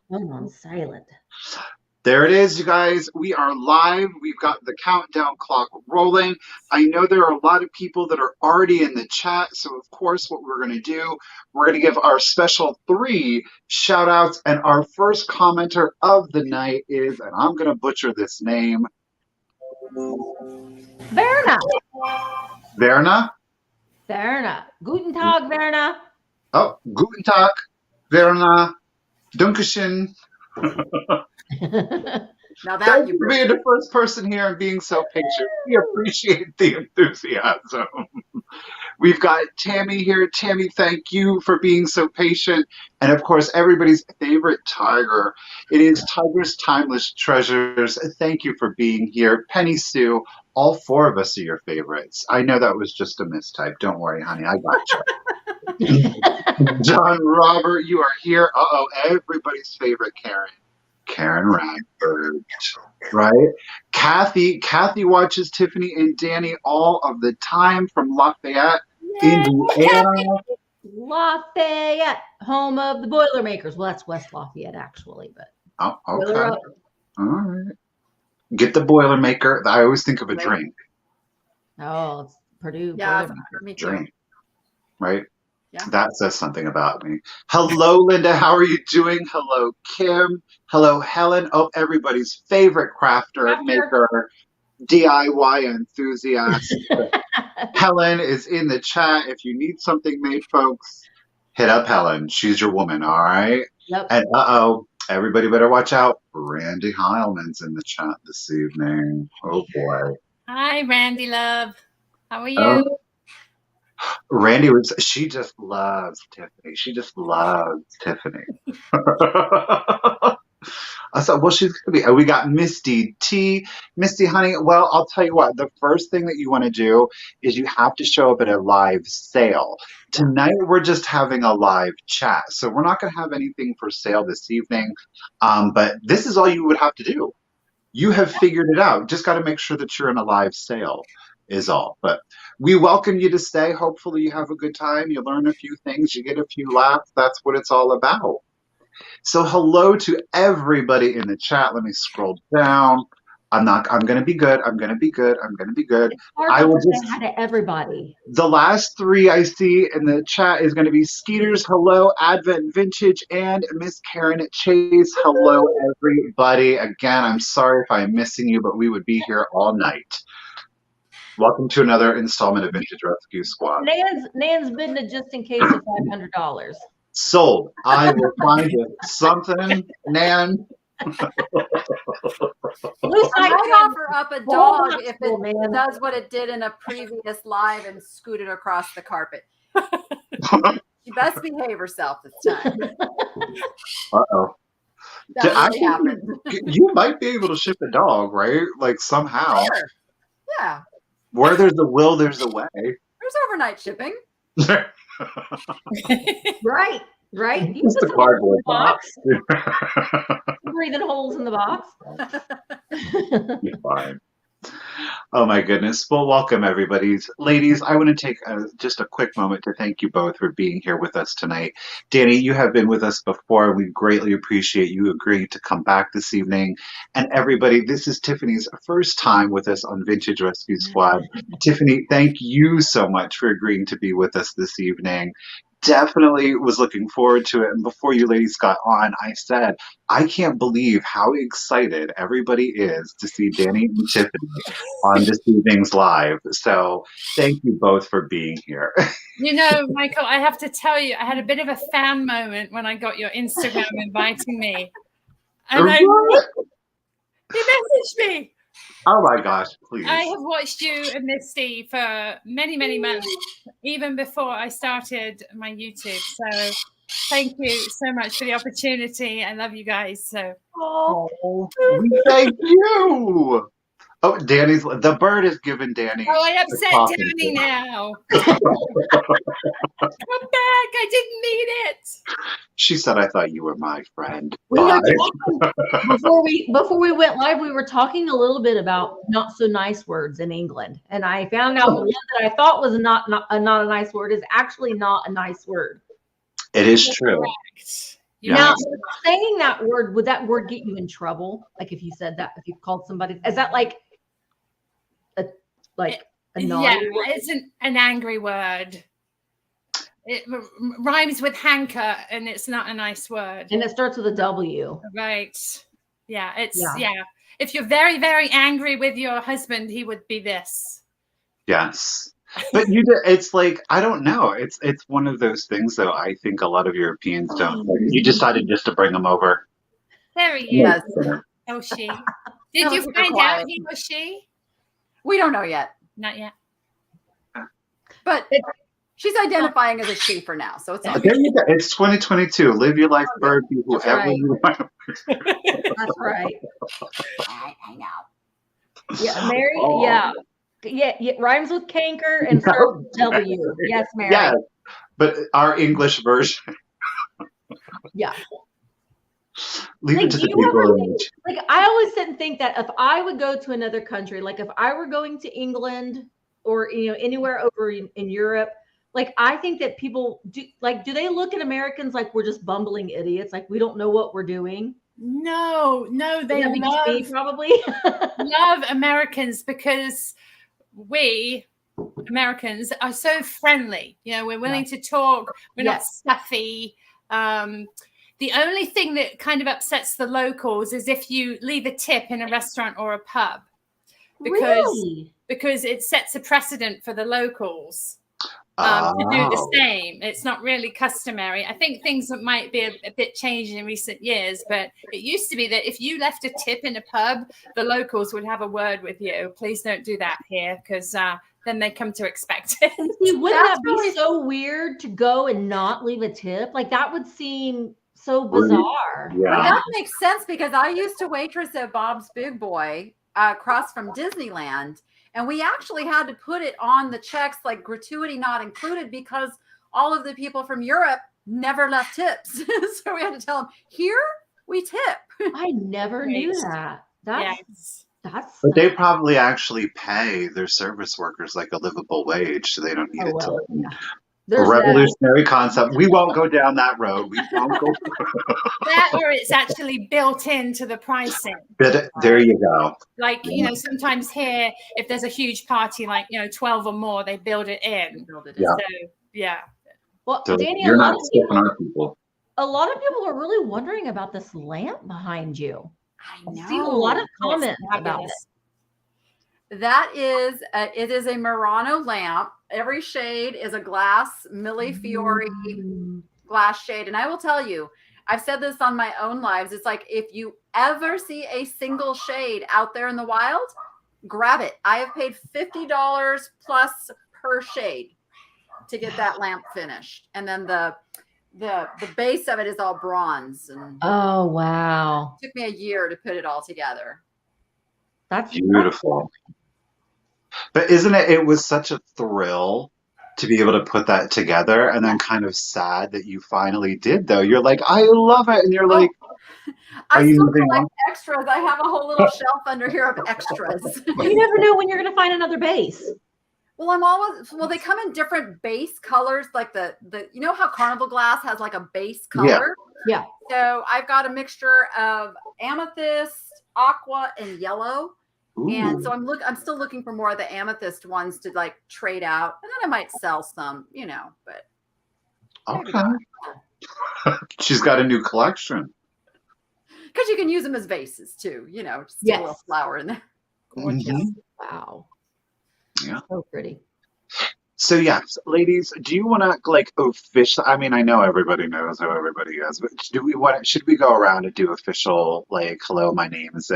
phone on silent. There it is, you guys. We are live. We've got the countdown clock rolling. I know there are a lot of people that are already in the chat. So, of course, what we're going to do, we're going to give our special 3 shout outs. And our first commenter of the night is, and I'm going to butcher this name, Verna. Verna. Verna. Guten Tag, Verna. Oh, Guten Tag, Verna. Dankeschön. Now Thank you for being the first person here and being so patient. We appreciate the enthusiasm. We've got Tammy here. Tammy, thank you for being so patient. And of course, everybody's favorite Tiger. It is Tiger's Timeless Treasures. Thank you for being here. Penny Sue, all 4 of us are your favorites. I know that was just a mistype. Don't worry, honey. I got you. John Robert, you are here. Uh-oh, everybody's favorite Karen. Karen Radford, right? Kathy watches Tiffany and Dani all of the time from Lafayette, Indiana. Lafayette, home of the Boilermakers. Well, that's West Lafayette, actually, but. Oh, okay. All right. Get the Boilermaker. I always think of a drink. Oh, it's Purdue. Yeah, for me too. Drink, right? Yeah. That says something about me. Hello, Linda. How are you doing? Hello, Kim. Hello, Helen. Oh, everybody's favorite crafter, maker, DIY enthusiast. Helen is in the chat. If you need something made, folks, hit up Helen. She's your woman, all right? Yep. And everybody better watch out. Randy Heilman's in the chat this evening. Oh, boy. Hi, Randy love. How are you? Oh. Randy she just loves Tiffany. She just loves Tiffany. I thought, well, she's going to be, we got Misty T. Misty, honey, well, I'll tell you what, the first thing that you want to do is you have to show up at a live sale. Tonight, we're just having a live chat. So we're not going to have anything for sale this evening. But this is all you would have to do. You have figured it out. Just got to make sure that you're in a live sale is all. But we welcome you to stay. Hopefully you have a good time. You learn a few things. You get a few laughs. That's what it's all about. So hello to everybody in the chat. Let me scroll down. I'm going to be good. I'm going to be good. I will just say hi to everybody. The last 3 I see in the chat is going to be Skeeters. Hello, Advent Vintage, and Miss Karen Chase. Hello, everybody. Again, I'm sorry if I'm missing you, but we would be here all night. Welcome to another installment of Vintage Rescue Squad. Nan's bidding it just in case of $500. Sold. I will find you something, Nan. I might offer up a dog if it does what it did in a previous live and scoot it across the carpet. She best behave herself this time. Uh-oh. That really happened. You might be able to ship a dog, right? Like somehow. Sure. Yeah. Where there's a will, there's a way. There's overnight shipping. Right. You Just a cardboard box. Breathing holes in the box. You're fine. Oh my goodness. Well, welcome everybody. Ladies, I want to take just a quick moment to thank you both for being here with us tonight. Dani, you have been with us before. We greatly appreciate you agreeing to come back this evening. And everybody, this is Tiffany's first time with us on Vintage Rescue Squad. Tiffany, thank you so much for agreeing to be with us this evening. Definitely was looking forward to it. And before you ladies got on, I said, I can't believe how excited everybody is to see Dani and Tiffany on this evening's live. So thank you both for being here. You know, Michael, I have to tell you, I had a bit of a fan moment when I got your Instagram inviting me. And you messaged me. Oh my gosh, please. I have watched you and Misty for many, many months, even before I started my YouTube. So thank you so much for the opportunity. I love you guys. So thank you. Oh, the bird is giving Dani. Oh, I upset Dani now. Come back. I didn't mean it. She said, I thought you were my friend. Before we went live, we were talking a little bit about not so nice words in England. And I found out the one that I thought was not a nice word is actually not a nice word. It is true. Correct. Now, saying that word, would that word get you in trouble? Like if you said that, if you called somebody, is that like a naughty word? It's an angry word. It rhymes with hanker, and it's not a nice word. And it starts with a W. Right. Yeah. If you're very, very angry with your husband, he would be this. Yes. But it's like, I don't know. It's one of those things, though. I think a lot of Europeans don't. You decided just to bring them over. There he is. Oh, she. Did you find out he was she? We don't know yet. Not yet. But she's identifying as a she for now, so it's all there you go. It's 2022. Live your life, bird. Be whoever you want. That's right. I know. Yeah, Mary. Yeah. Yeah, rhymes with canker and starts with W. Yes, Mary. Yes, but our English version. Yeah. Leave it to the people. Like I always sit and think that if I would go to another country, like if I were going to England or anywhere over in Europe, like I think that people do they look at Americans like we're just bumbling idiots, like we don't know what we're doing? No, they probably love Americans because we Americans are so friendly. We're willing to talk. We're not stuffy. The only thing that kind of upsets the locals is if you leave a tip in a restaurant or a pub, because it sets a precedent for the locals to do the same. It's not really customary. I think things might be a bit changed in recent years, but it used to be that if you left a tip in a pub, the locals would have a word with you. Please don't do that here, because then they come to expect it. See, wouldn't that be so weird to go and not leave a tip? Like that would seem so bizarre. Yeah. Well, that makes sense because I used to waitress at Bob's Big Boy across from Disneyland. And we actually had to put it on the checks, like gratuity not included, because all of the people from Europe never left tips. So we had to tell them, here we tip. I never knew that. That's but they probably actually pay their service workers like a livable wage, so they don't need a tip. Yeah. A revolutionary concept. We won't go down that road. We won't go that, or it's actually built into the pricing. There you go. Like, sometimes here, if there's a huge party, like, 12 or more, they build it in. Yeah. So, yeah. Well, so Dani, you're not skipping our people. A lot of people are really wondering about this lamp behind you. I know. I've seen a lot of comments about it. That is, it is a Murano lamp. Every shade is a glass Millefiori glass shade. And I will tell you, I've said this on my own lives. It's like, if you ever see a single shade out there in the wild, grab it. I have paid $50 plus per shade to get that lamp finished. And then the base of it is all bronze. And oh, wow. It took me a year to put it all together. That's beautiful. But isn't it? It was such a thrill to be able to put that together, and then kind of sad that you finally did. Though you're like, I love it, and you're like, I still collect extras. I have a whole little shelf under here of extras. You never know when you're going to find another base. Well, they come in different base colors, like the how Carnival glass has like a base color. Yeah. So I've got a mixture of amethyst, aqua, and yellow. Ooh. And so I'm still looking for more of the amethyst ones to like trade out, and then I might sell some, but. Okay. She's got a new collection. Because you can use them as vases too, just a little flower in there. Gorgeous. Mm-hmm. Wow. Yeah. So pretty. So yes, ladies, do you want to like official? I mean, I know everybody knows how everybody is, but should we go around and do official like hello, my name is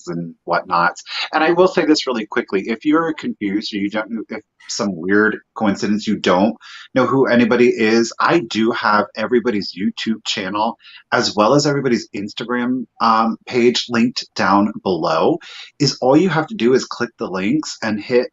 and whatnots? And I will say this really quickly: if you're confused or you don't know, if some weird coincidence you don't know who anybody is, I do have everybody's YouTube channel as well as everybody's Instagram page linked down below. All you have to do is click the links and hit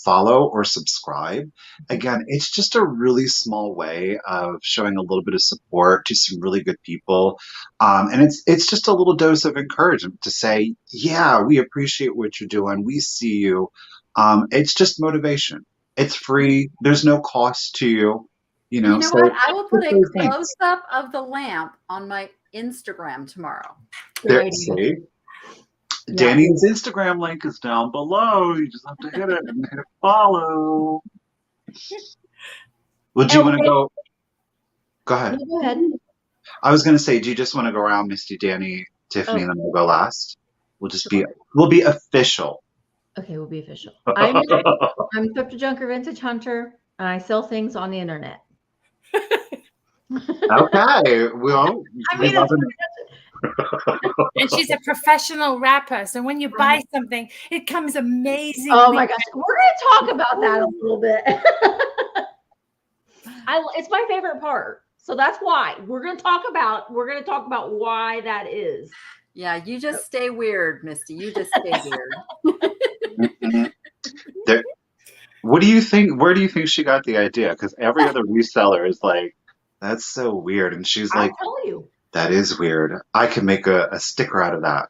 follow or subscribe. Again, it's just a really small way of showing a little bit of support to some really good people. And it's just a little dose of encouragement to say, yeah, we appreciate what you're doing. We see you. It's just motivation. It's free. There's no cost to you. You know what? I will put a close up of the lamp on my Instagram tomorrow. There, see? Dani's Instagram link is down below. You just have to hit it and hit follow. Well, do you want to go? Go ahead. Go ahead. I was going to say, do you just want to go around, Misty, Dani, Tiffany, and then we'll go last? We'll be official. Okay, we'll be official. I'm Thrifter Junker Vintage Hunter, and I sell things on the internet. Okay. Well, and she's a professional rapper. So when you buy something, it comes amazing. Oh my gosh. We're going to talk about that a little bit. It's my favorite part. So that's why we're going to talk about why that is. Yeah, you just stay weird, Misty. You just stay weird. What do you think? Where do you think she got the idea? Because every other reseller is like, that's so weird. And she's like, I'll tell you. That is weird. I can make a sticker out of that.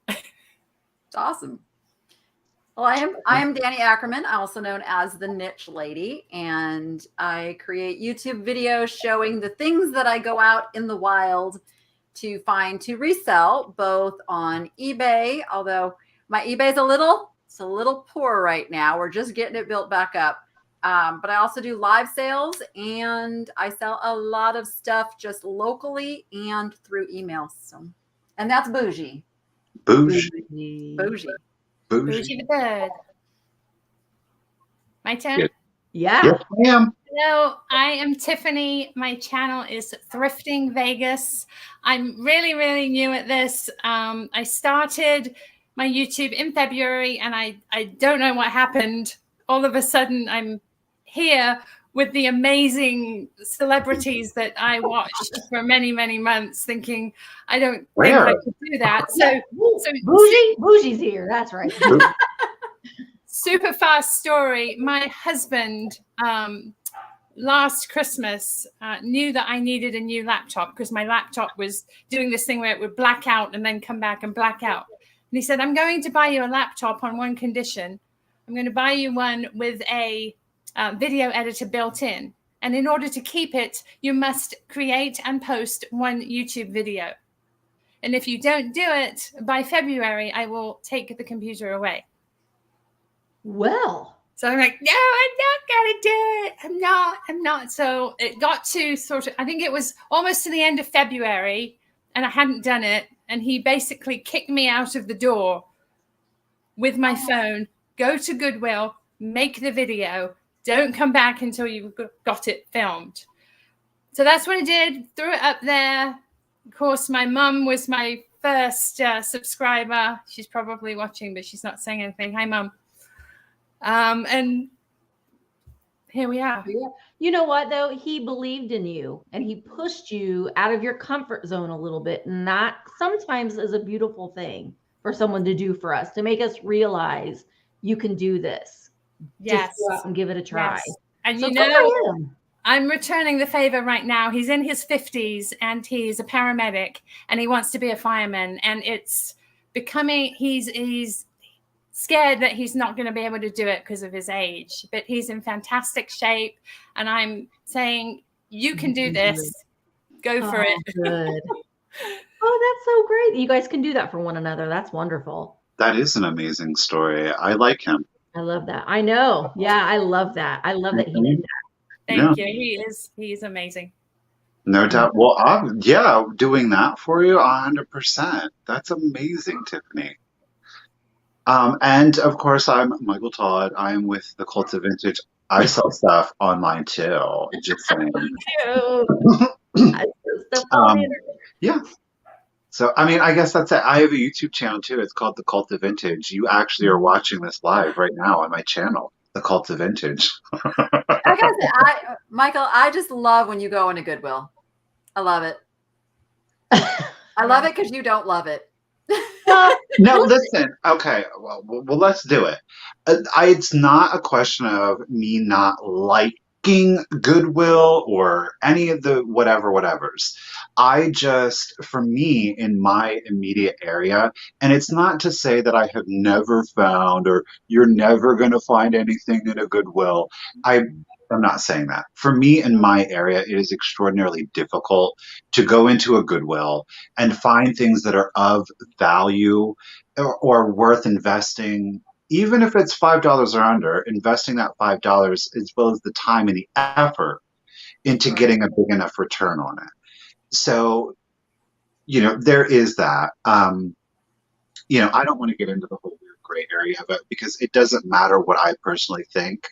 It's awesome. Well, I am Dani Ackerman, also known as the Niche Lady, and I create YouTube videos showing the things that I go out in the wild to find to resell, both on eBay, although my eBay is a little poor right now. We're just getting it built back up. But I also do live sales, and I sell a lot of stuff just locally and through email. So, and that's bougie. Bougie. Bougie. Bougie the bird. My turn? Yeah. Yes, ma'am. Hello, I am Tiffany. My channel is Thrifting Vegas. I'm really, really new at this. I started my YouTube in February, and I don't know what happened. All of a sudden, I'm here with the amazing celebrities that I watched for many, many months, thinking I don't think I could do that. So Bougie's here. That's right. Super fast story. My husband last Christmas knew that I needed a new laptop because my laptop was doing this thing where it would black out and then come back and black out. And he said, I'm going to buy you a laptop on one condition. I'm going to buy you one with a video editor built in. And in order to keep it, you must create and post one YouTube video. And if you don't do it by February, I will take the computer away. Well. So I'm like, no, I'm not going to do it. I'm not. So it got to I think it was almost to the end of February, and I hadn't done it. And he basically kicked me out of the door with my phone. Go to Goodwill, make the video. Don't come back until you've got it filmed. So that's what I did. Threw it up there. Of course, my mum was my first subscriber. She's probably watching, but she's not saying anything. Hi, Mum. And here we are. You know what, though? He believed in you, and he pushed you out of your comfort zone a little bit. And that sometimes is a beautiful thing for someone to do for us, to make us realize you can do this. Yes. Just go out and give it a try. Yes. And so I'm returning the favor right now. He's in his 50s and he's a paramedic and he wants to be a fireman. And it's becoming, he's scared that he's not going to be able to do it because of his age, but he's in fantastic shape. And I'm saying, you can do this. Go for it. Good. Oh, that's so great. You guys can do that for one another. That's wonderful. That is an amazing story. I like him. I love that. I know. Yeah, I love that. I love that he did that. Thank you. He is amazing. No doubt. Well, I'm doing that for you 100%. That's amazing, Tiffany. And of course, I'm Michael Todd. I am with The.Cult.Of.Vintage. I sell stuff online too. Just saying. Yeah. So, I mean, I guess that's it. I have a YouTube channel too. It's called The.Cult.Of.Vintage. You actually are watching this live right now on my channel, The.Cult.Of.Vintage. I gotta say, Michael, I just love when you go into Goodwill. I love it. I love it because you don't love it. No, listen. Okay, well, let's do it. It's not a question of me not liking Goodwill or any of the whatevers. I just, for me, in my immediate area, and it's not to say that I have never found or you're never going to find anything in a Goodwill. I'm not saying that. For me in my area, it is extraordinarily difficult to go into a Goodwill and find things that are of value or worth investing. Even if it's $5 or under, investing that $5 as well as the time and the effort into getting a big enough return on it. So, there is that. I don't want to get into the whole weird gray area of it because it doesn't matter what I personally think.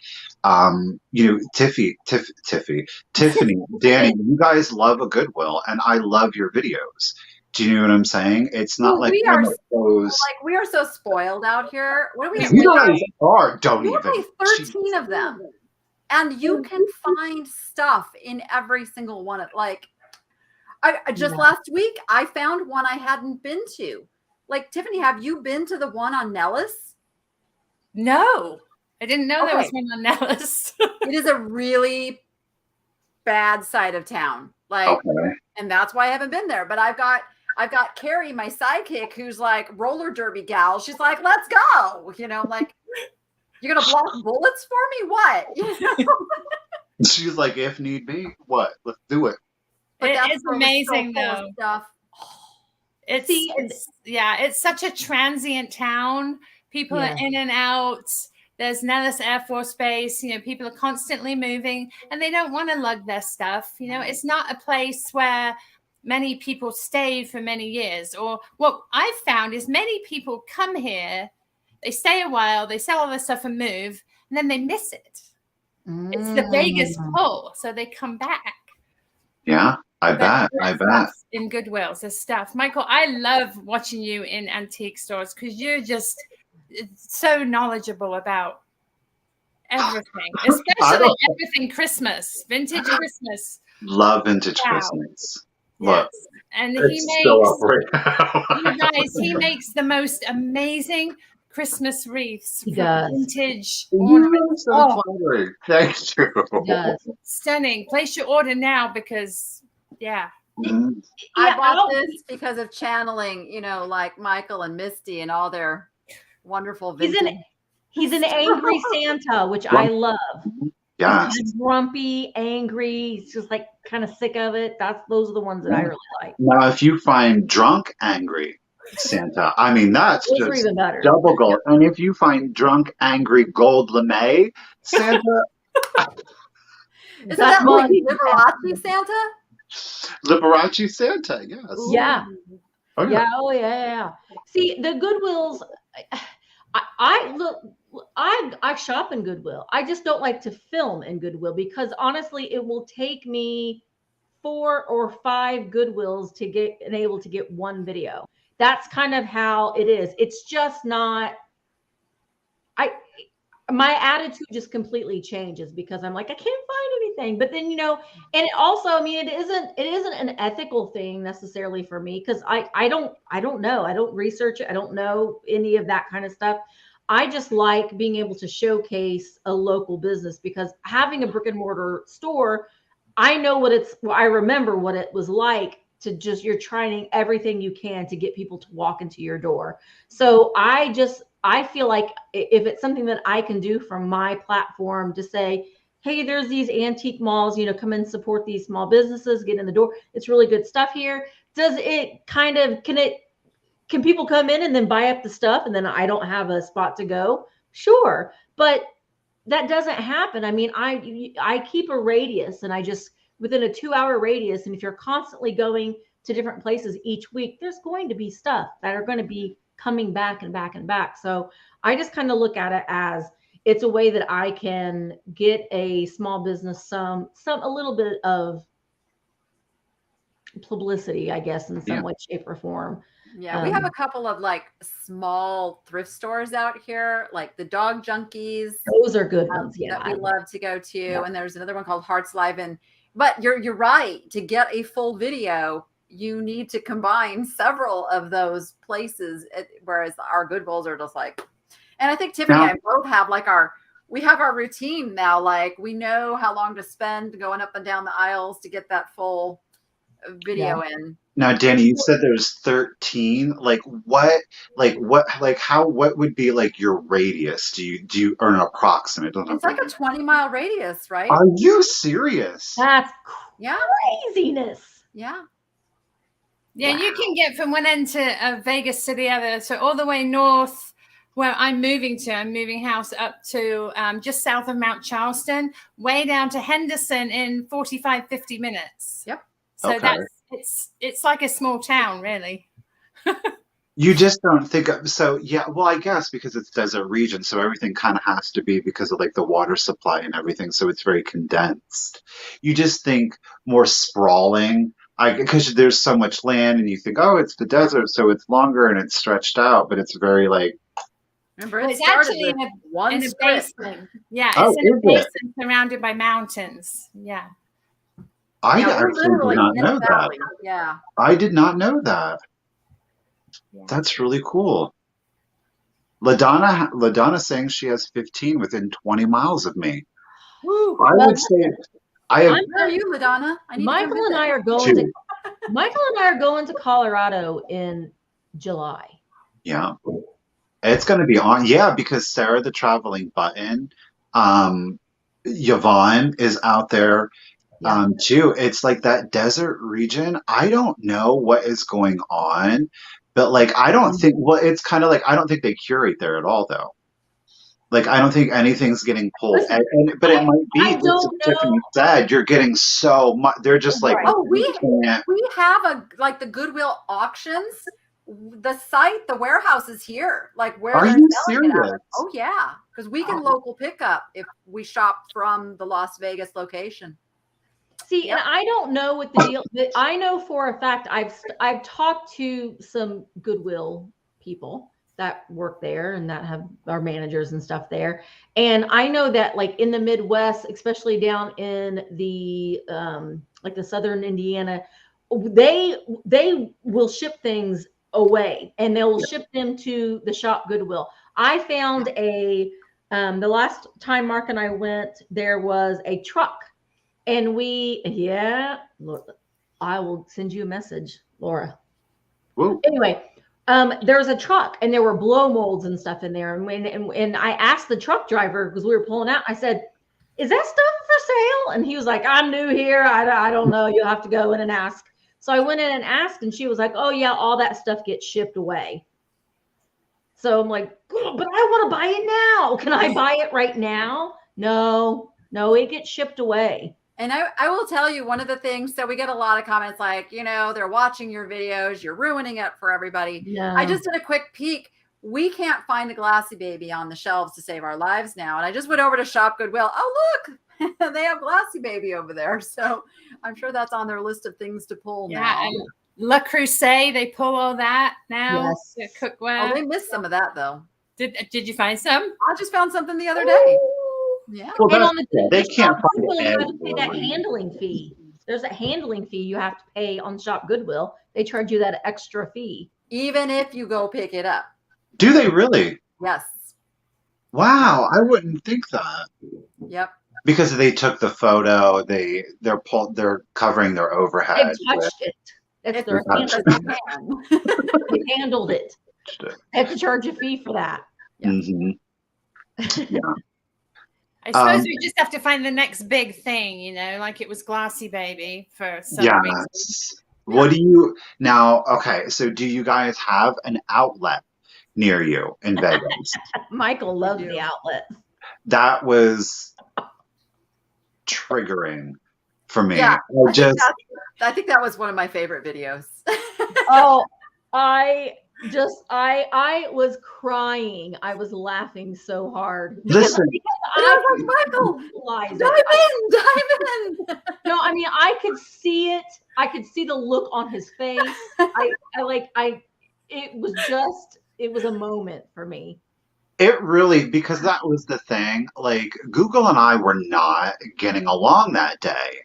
Tiffany, Dani, you guys love a Goodwill, and I love your videos. Do you know what I'm saying? It's not like I'm opposed. We are so spoiled out here. What do we have? You guys are. Don't we even. have 13 of them, and you can find stuff in every single one of I just last week I found one I hadn't been to. Like, Tiffany, have you been to the one on Nellis? No, I didn't know there was one on Nellis. It is a really bad side of town. And that's why I haven't been there. But I've got Carrie, my sidekick, who's like roller derby gal. She's like, let's go. I'm like, you're going to block bullets for me? What? She's like, if need be, what? Let's do it. But it's amazing though. Stuff. It's such a transient town. People are in and out. There's Nellis Air Force Base. People are constantly moving, and they don't want to lug their stuff. It's not a place where many people stay for many years. Or what I've found is many people come here, they stay a while, they sell all their stuff and move, and then they miss it. It's the Vegas pull, so they come back. Yeah. I bet. In Goodwills, there's stuff. Michael, I love watching you in antique stores because you're just so knowledgeable about everything, especially everything Christmas, vintage Christmas. Love vintage Christmas. Look, and he makes the most amazing Christmas wreaths. He does. Vintage ornaments. So flattering. Thank you. He does. Stunning. Place your order now because. Yeah. I bought this because of channeling, like Michael and Misty and all their wonderful vintage. He's an angry Santa, which I love. Yeah. He's grumpy, angry. He's just like kind of sick of it. Those are the ones that I really like. Now, if you find drunk, angry Santa, I mean, that's those just are even better. Double gold. And if you find drunk, angry gold lame Santa. Isn't that like Liberace Santa? Liberace Santa, yes. Yeah. Oh, yeah. Oh, yeah. See, the Goodwills, I shop in Goodwill. I just don't like to film in Goodwill because honestly, it will take me 4 or 5 Goodwills to get able to get one video. That's kind of how it is. It's just not, my attitude just completely changes because I'm like, I can't find anything. But then, and it also, it isn't an ethical thing necessarily for me because I don't know. I don't research it. I don't know any of that kind of stuff. I just like being able to showcase a local business because having a brick and mortar store, I remember what it was like to you're trying everything you can to get people to walk into your door. So I feel like if it's something that I can do from my platform to say, hey, there's these antique malls, come and support these small businesses, get in the door. It's really good stuff here. Does it kind of, can people come in and then buy up the stuff and then I don't have a spot to go? Sure. But that doesn't happen. I keep a radius and I just, within a 2-hour radius. And if you're constantly going to different places each week, there's going to be stuff that are going to be coming back and back and back. So I just kind of look at it as it's a way that I can get a small business a little bit of publicity, I guess, in some way, shape, or form. Yeah, we have a couple of small thrift stores out here, like the Dog Junkies. Those are good ones, that we love to go to. And there's another one called Hearts Live. But you're right. To get a full video, you need to combine several of those places, whereas our Goodwills are just and I think Tiffany and I both have we have our routine now. We know how long to spend going up and down the aisles to get that full video in. Now, Dani, you said there's 13. What would be like your radius? Do you earn an approximate? It's like a 20-mile radius, right? Are you serious? That's Yeah. craziness. Yeah. Yeah, Wow. you can get from one end to Vegas to the other. So all the way north, where I'm moving house up to just south of Mount Charleston, way down to Henderson in 45, 50 minutes. Yep. So Okay. it's like a small town, really. You just don't think of, so yeah, well, I guess because it's desert region, so everything kind of has to be because of like the water supply and everything, so it's very condensed. You just think more sprawling, because there's so much land and you think, oh, it's the desert, so it's longer and it's stretched out, but it's very like, Remember, Well, it it's started actually with one in a strip. basin. Yeah, Oh, it's in a is it? basin surrounded by mountains. Yeah. I Yeah, we're actually did literally not in know a that. valley. Yeah. I did not know that. Yeah. That's really cool. LaDonna's saying she has 15 within 20 miles of me. Woo. I would say I have Where are you, LaDonna? I need to Michael come and visit. I are going two. to Michael and I are going to Colorado in July. Yeah. It's going to be on. Yeah, because Sarah the Traveling Button, Yvonne is out there too. It's like that desert region. I don't know what is going on, but like I don't think, well, it's kind of like I don't think they curate there at all though. Like I don't think anything's getting pulled. Listen, but it might be I just don't as Tiffany said, you're getting so much. They're just like, Right. Oh, we can't. have like the Goodwill auctions. The site, the warehouse is here. Like where Are they're you selling it out. serious? Oh yeah, because we can local pickup if we shop from the Las Vegas location. See, and I don't know what the deal. But I know for a fact I've talked to some Goodwill people that work there and that have our managers and stuff there, and I know that like in the Midwest, especially down in the like the southern Indiana, they will ship things away and they will ship them to the shop Goodwill. I found the last time Mark and I went, there was a truck. And I will send you a message, Laura. Whoa. Anyway, there was a truck and there were blow molds and stuff in there. And I asked the truck driver, because we were pulling out, I said, is that stuff for sale? And he was like, I'm new here. I don't know. You'll have to go in and ask. So I went in and asked, and she was like, oh yeah, all that stuff gets shipped away. So I'm like, oh, but I want to buy it now. Can I buy it right now? No, it gets shipped away. And I will tell you one of the things, so we get a lot of comments like, they're watching your videos, you're ruining it for everybody. No. I just did a quick peek. We can't find a Glassy Baby on the shelves to save our lives now. And I just went over to Shop Goodwill. Oh, look, they have Glassy Baby over there. So I'm sure that's on their list of things to pull now. And Le Creuset, they pull all that now. Yes. The cookware. Oh, they missed some of that though. Did you find some? I just found something the other day. Yeah. Well, And on they can't find Goodwill, you it have to pay that handling fee. There's a handling fee you have to pay on Shop Goodwill. They charge you that extra fee. Even if you go pick it up. Do they really? Yes. Wow, I wouldn't think that. Yep. Because they took the photo, they're covering their overhead. They've touched it. That's their It's They handled it. They have to charge a fee for that. Yeah. Mm-hmm. Yeah. I suppose we just have to find the next big thing, like it was Glassy Baby for some reason. What do you now? Okay, so do you guys have an outlet near you in Vegas? Michael loves the outlet. That was triggering for me. Yeah, I think that was one of my favorite videos. Oh, I was crying. I was laughing so hard. Listen, I was like, Michael, dive in. No, I mean, I could see it. I could see the look on his face. It was a moment for me. it really, because that was the thing, like Google and I were not getting along that day,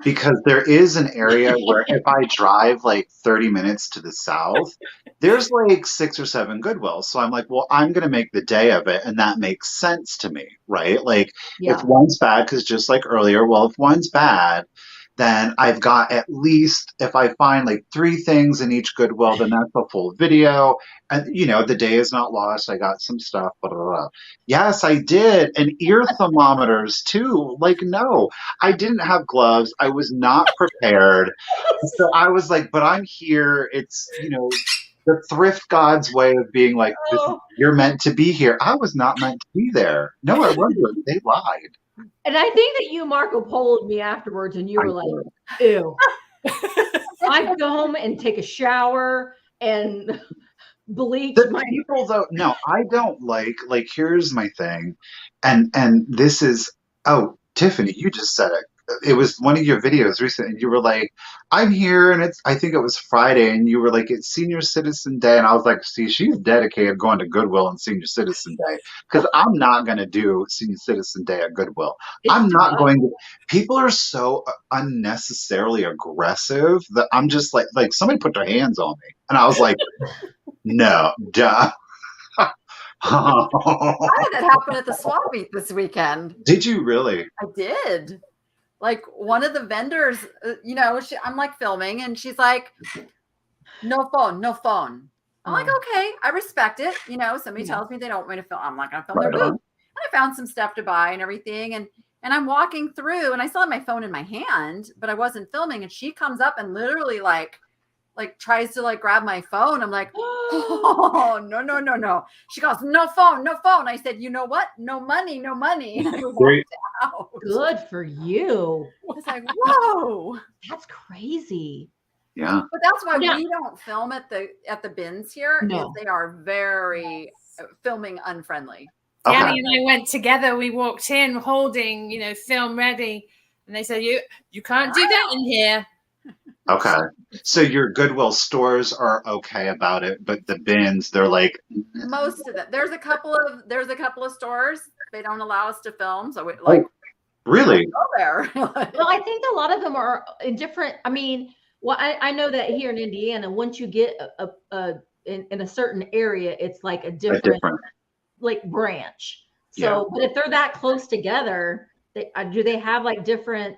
because there is an area where if I drive like 30 minutes to the south, there's like 6 or 7 Goodwills. So I'm like, well, I'm going to make the day of it. And that makes sense to me, right? Like if one's bad, because just like earlier, well, if one's bad, then I've got at least, if I find like 3 things in each Goodwill, then that's a full video. And, the day is not lost. I got some stuff, blah, blah, blah. Yes, I did. And ear thermometers too. Like, no, I didn't have gloves. I was not prepared. So I was like, but I'm here. It's, the thrift god's way of being like, you're meant to be here. I was not meant to be there. No, I wasn't. They lied. And I think that you, Marco, polled me afterwards, and you were like, ew. I go home and take a shower and bleach the people though. No, I don't like, here's my thing. And this is, Tiffany, you just said it. It was one of your videos recently, and you were like, I'm here, and I think it was Friday, and you were like, it's Senior Citizen Day, and I was like, see, she's dedicated going to Goodwill on Senior Citizen Day, because I'm not going to do Senior Citizen Day at Goodwill. I'm not going to. People are so unnecessarily aggressive that I'm just like somebody put their hands on me, and I was like, no, duh. How did that happen at the swap meet this weekend? Did you really? I did. Like one of the vendors, I'm like filming, and she's like, no phone, no phone. I'm like, okay, I respect it. Somebody tells me they don't want me to film. I'm not going to film their booth. And I found some stuff to buy and everything. And I'm walking through, and I still had my phone in my hand, but I wasn't filming. And she comes up and literally like tries to grab my phone. I'm like, oh, no. She goes, no phone, no phone. I said, you know what? No money, no money. And I walked out. Good for you. I was like, whoa. That's crazy. Yeah. But that's why we don't film at the bins here. No. They are very filming unfriendly. Dani and I went together. We walked in holding, film ready. And they said, you can't do that in here. Okay. So your Goodwill stores are okay about it, but the bins, they're like, most of them. There's a couple of stores they don't allow us to film. So really? Go there. Well, I think a lot of them are in different. I mean, I know that here in Indiana, once you get in a certain area, it's like a different like branch. So, but if they're that close together, do they have like different?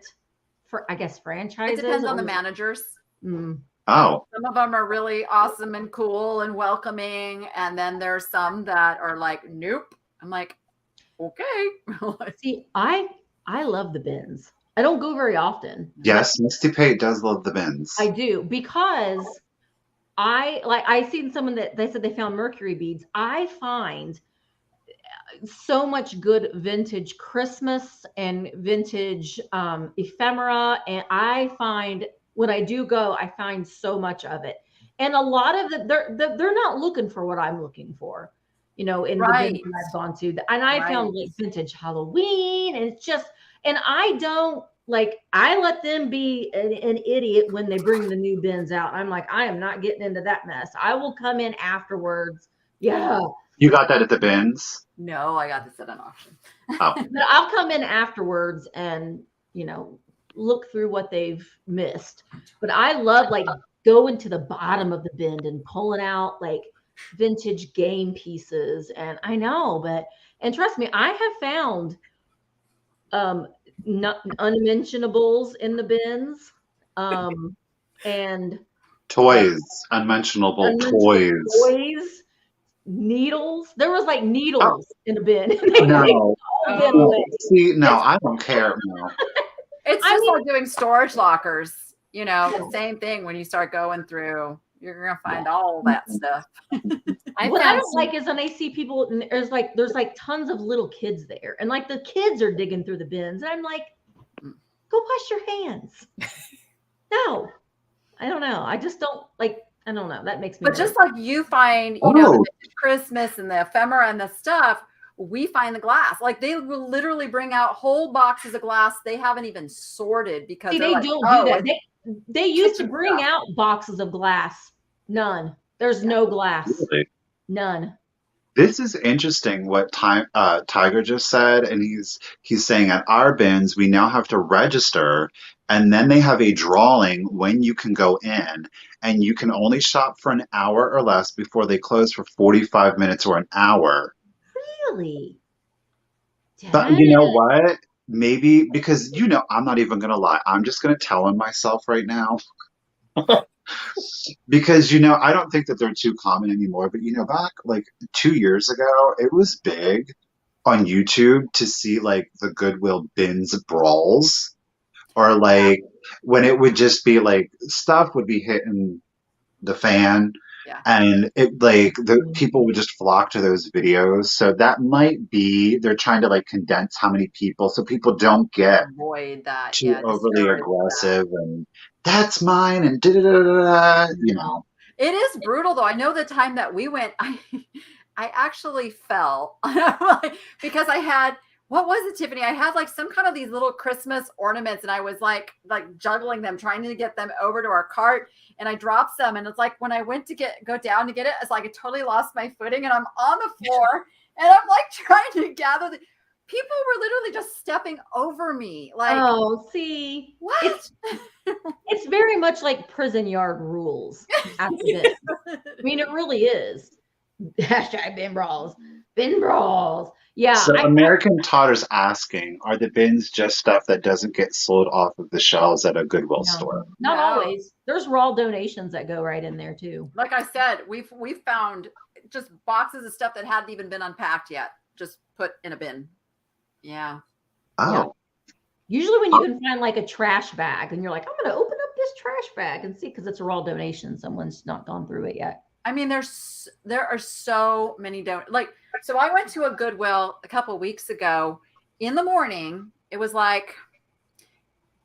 I guess franchises. It depends on the managers. Oh. Some of them are really awesome and cool and welcoming, and then there's some that are like, nope. I'm like, okay. See, I love the bins. I don't go very often. Yes, Misty Pate does love the bins. I do, because I seen someone that they said they found mercury beads. I find so much good vintage Christmas and vintage ephemera, and I find when I do go, I find so much of it. And a lot of they're not looking for what I'm looking for, in the bins that I've gone to. And I found like vintage Halloween, and it's just, and I don't I let them be an idiot when they bring the new bins out. I'm like, I am not getting into that mess. I will come in afterwards. Yeah. You got that at the bins? No, I got this at an auction. Oh. But I'll come in afterwards and, look through what they've missed. But I love going to the bottom of the bin and pulling out vintage game pieces. And I know, and trust me, I have found unmentionables in the bins. And toys, unmentionable toys. Needles. There was needles in the bin. No. See, no, I don't care. No. It's just like doing storage lockers. The same thing when you start going through, you're going to find all that stuff. What I don't like is when I see people, and there's tons of little kids there, and the kids are digging through the bins, and I'm like, go wash your hands. No, I don't know. I just don't I don't know. That makes me. But just like you find, the Christmas and the ephemera and the stuff, we find the glass. They will literally bring out whole boxes of glass they haven't even sorted because they don't do that. They used to bring out boxes of glass. None. There's no glass. Really? None. This is interesting what Tiger just said, and he's saying at our bins we now have to register, and then they have a drawing when you can go in, and you can only shop for an hour or less before they close for 45 minutes or an hour. Really? But you know what? maybe because I'm not even gonna lie. I'm just gonna tell on myself right now because I don't think that they're too common anymore. But back like 2 years ago, it was big on YouTube to see like the Goodwill bins brawls, or like when it would just be like stuff would be hitting the fan. Yeah. And it like the people would just flock to those videos. So that might be they're trying to like condense how many people so people don't get Avoid that. too Yeah. overly aggressive and that's mine and da da da da. It is brutal though. I know the time that we went, I actually fell because I had, what was it, Tiffany? I had like some kind of these little Christmas ornaments and I was like juggling them, trying to get them over to our cart, and I dropped some. And it's like when I went to go down to get it, it's like I totally lost my footing and I'm on the floor and I'm like trying to gather people were literally just stepping over me. Like, oh, see, what? It's very much like prison yard rules at the bin. I mean, it really is. Hashtag bin brawls. Bin brawls. Yeah. So American Totter's asking, are the bins just stuff that doesn't get sold off of the shelves at a Goodwill store? Not always. There's raw donations that go right in there too. Like I said, we've found just boxes of stuff that hadn't even been unpacked yet, just put in a bin. Yeah. Oh. Yeah. Usually when you can find like a trash bag and you're like, I'm going to open up this trash bag and see, because it's a raw donation. Someone's not gone through it yet. I mean, there are so many so I went to a Goodwill a couple of weeks ago in the morning. It was like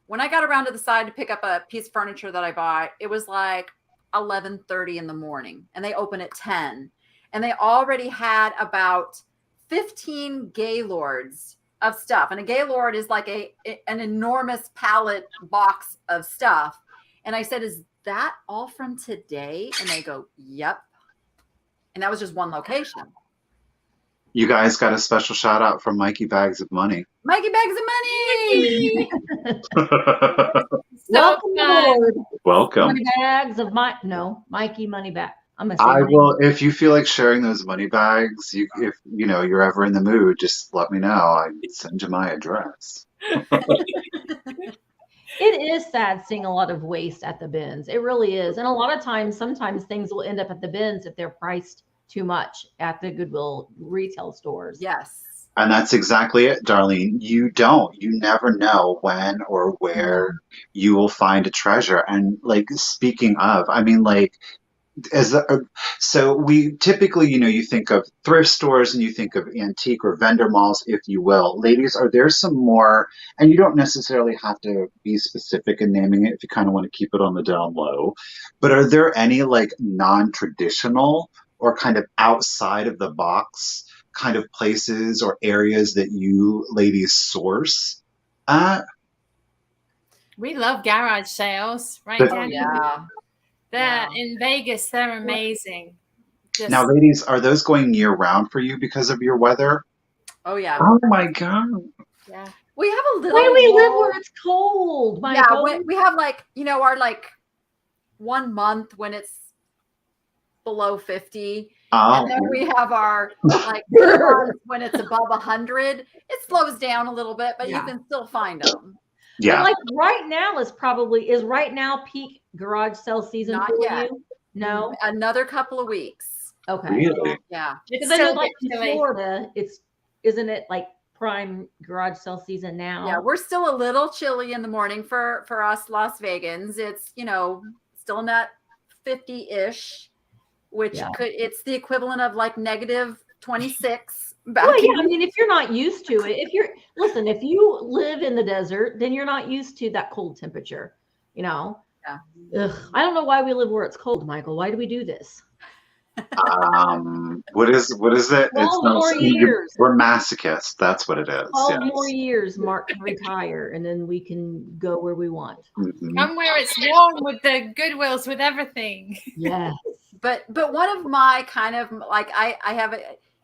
when I got around to the side to pick up a piece of furniture that I bought, it was like 11:30 in the morning and they open at 10 and they already had about 15 Gaylords of stuff. And a Gaylord is like an enormous pallet box of stuff. And I said, is that all from today? And they go, yep. And that was just one location. You guys got a special shout out from Mikey Bags of Money. Mikey Bags of Money. Welcome aboard. Welcome. Money bags of Mikey money bag. I will, if you feel like sharing those money bags, if you're ever in the mood, just let me know. I send you my address. It is sad seeing a lot of waste at the bins. It really is. And a lot of times, sometimes things will end up at the bins if they're priced too much at the Goodwill retail stores. Yes. And that's exactly it, Darlene. You never know when or where you will find a treasure. And like, speaking of, I mean, like, so we typically, you think of thrift stores and you think of antique or vendor malls, if you will. Ladies, are there some more, and you don't necessarily have to be specific in naming it if you kind of want to keep it on the down low, but are there any like non-traditional or kind of outside of the box kind of places or areas that you ladies source at? We love garage sales, right, Dani? Yeah. In Vegas, they're amazing. Now, ladies, are those going year round for you because of your weather? Oh, yeah. Oh, my God. Yeah. We have a little. Why do we live where it's cold, Michael? Yeah, we have like, our like 1 month when it's below 50. Oh. And then we have our like when it's above 100. It slows down a little bit, but you can still find them. Yeah. But like right now is right now peak garage sale season Not for yet. you? No. Another couple of weeks. Okay. Really? Yeah. Because I know like in Florida, isn't it like prime garage sale season now? Yeah, we're still a little chilly in the morning for us Las Vegans. It's, still in that 50-ish, which it's the equivalent of like negative 26. Well, yeah, I mean, if you're not used to it, if you live in the desert, then you're not used to that cold temperature, Yeah. Ugh, I don't know why we live where it's cold, Michael. Why do we do this? What is it? 12 more years. We're masochists. That's what it is. 12 more years, Mark can retire, and then we can go where we want. Mm-hmm. Come where it's warm with the Goodwills, with everything. Yeah. But one of my kind of like I have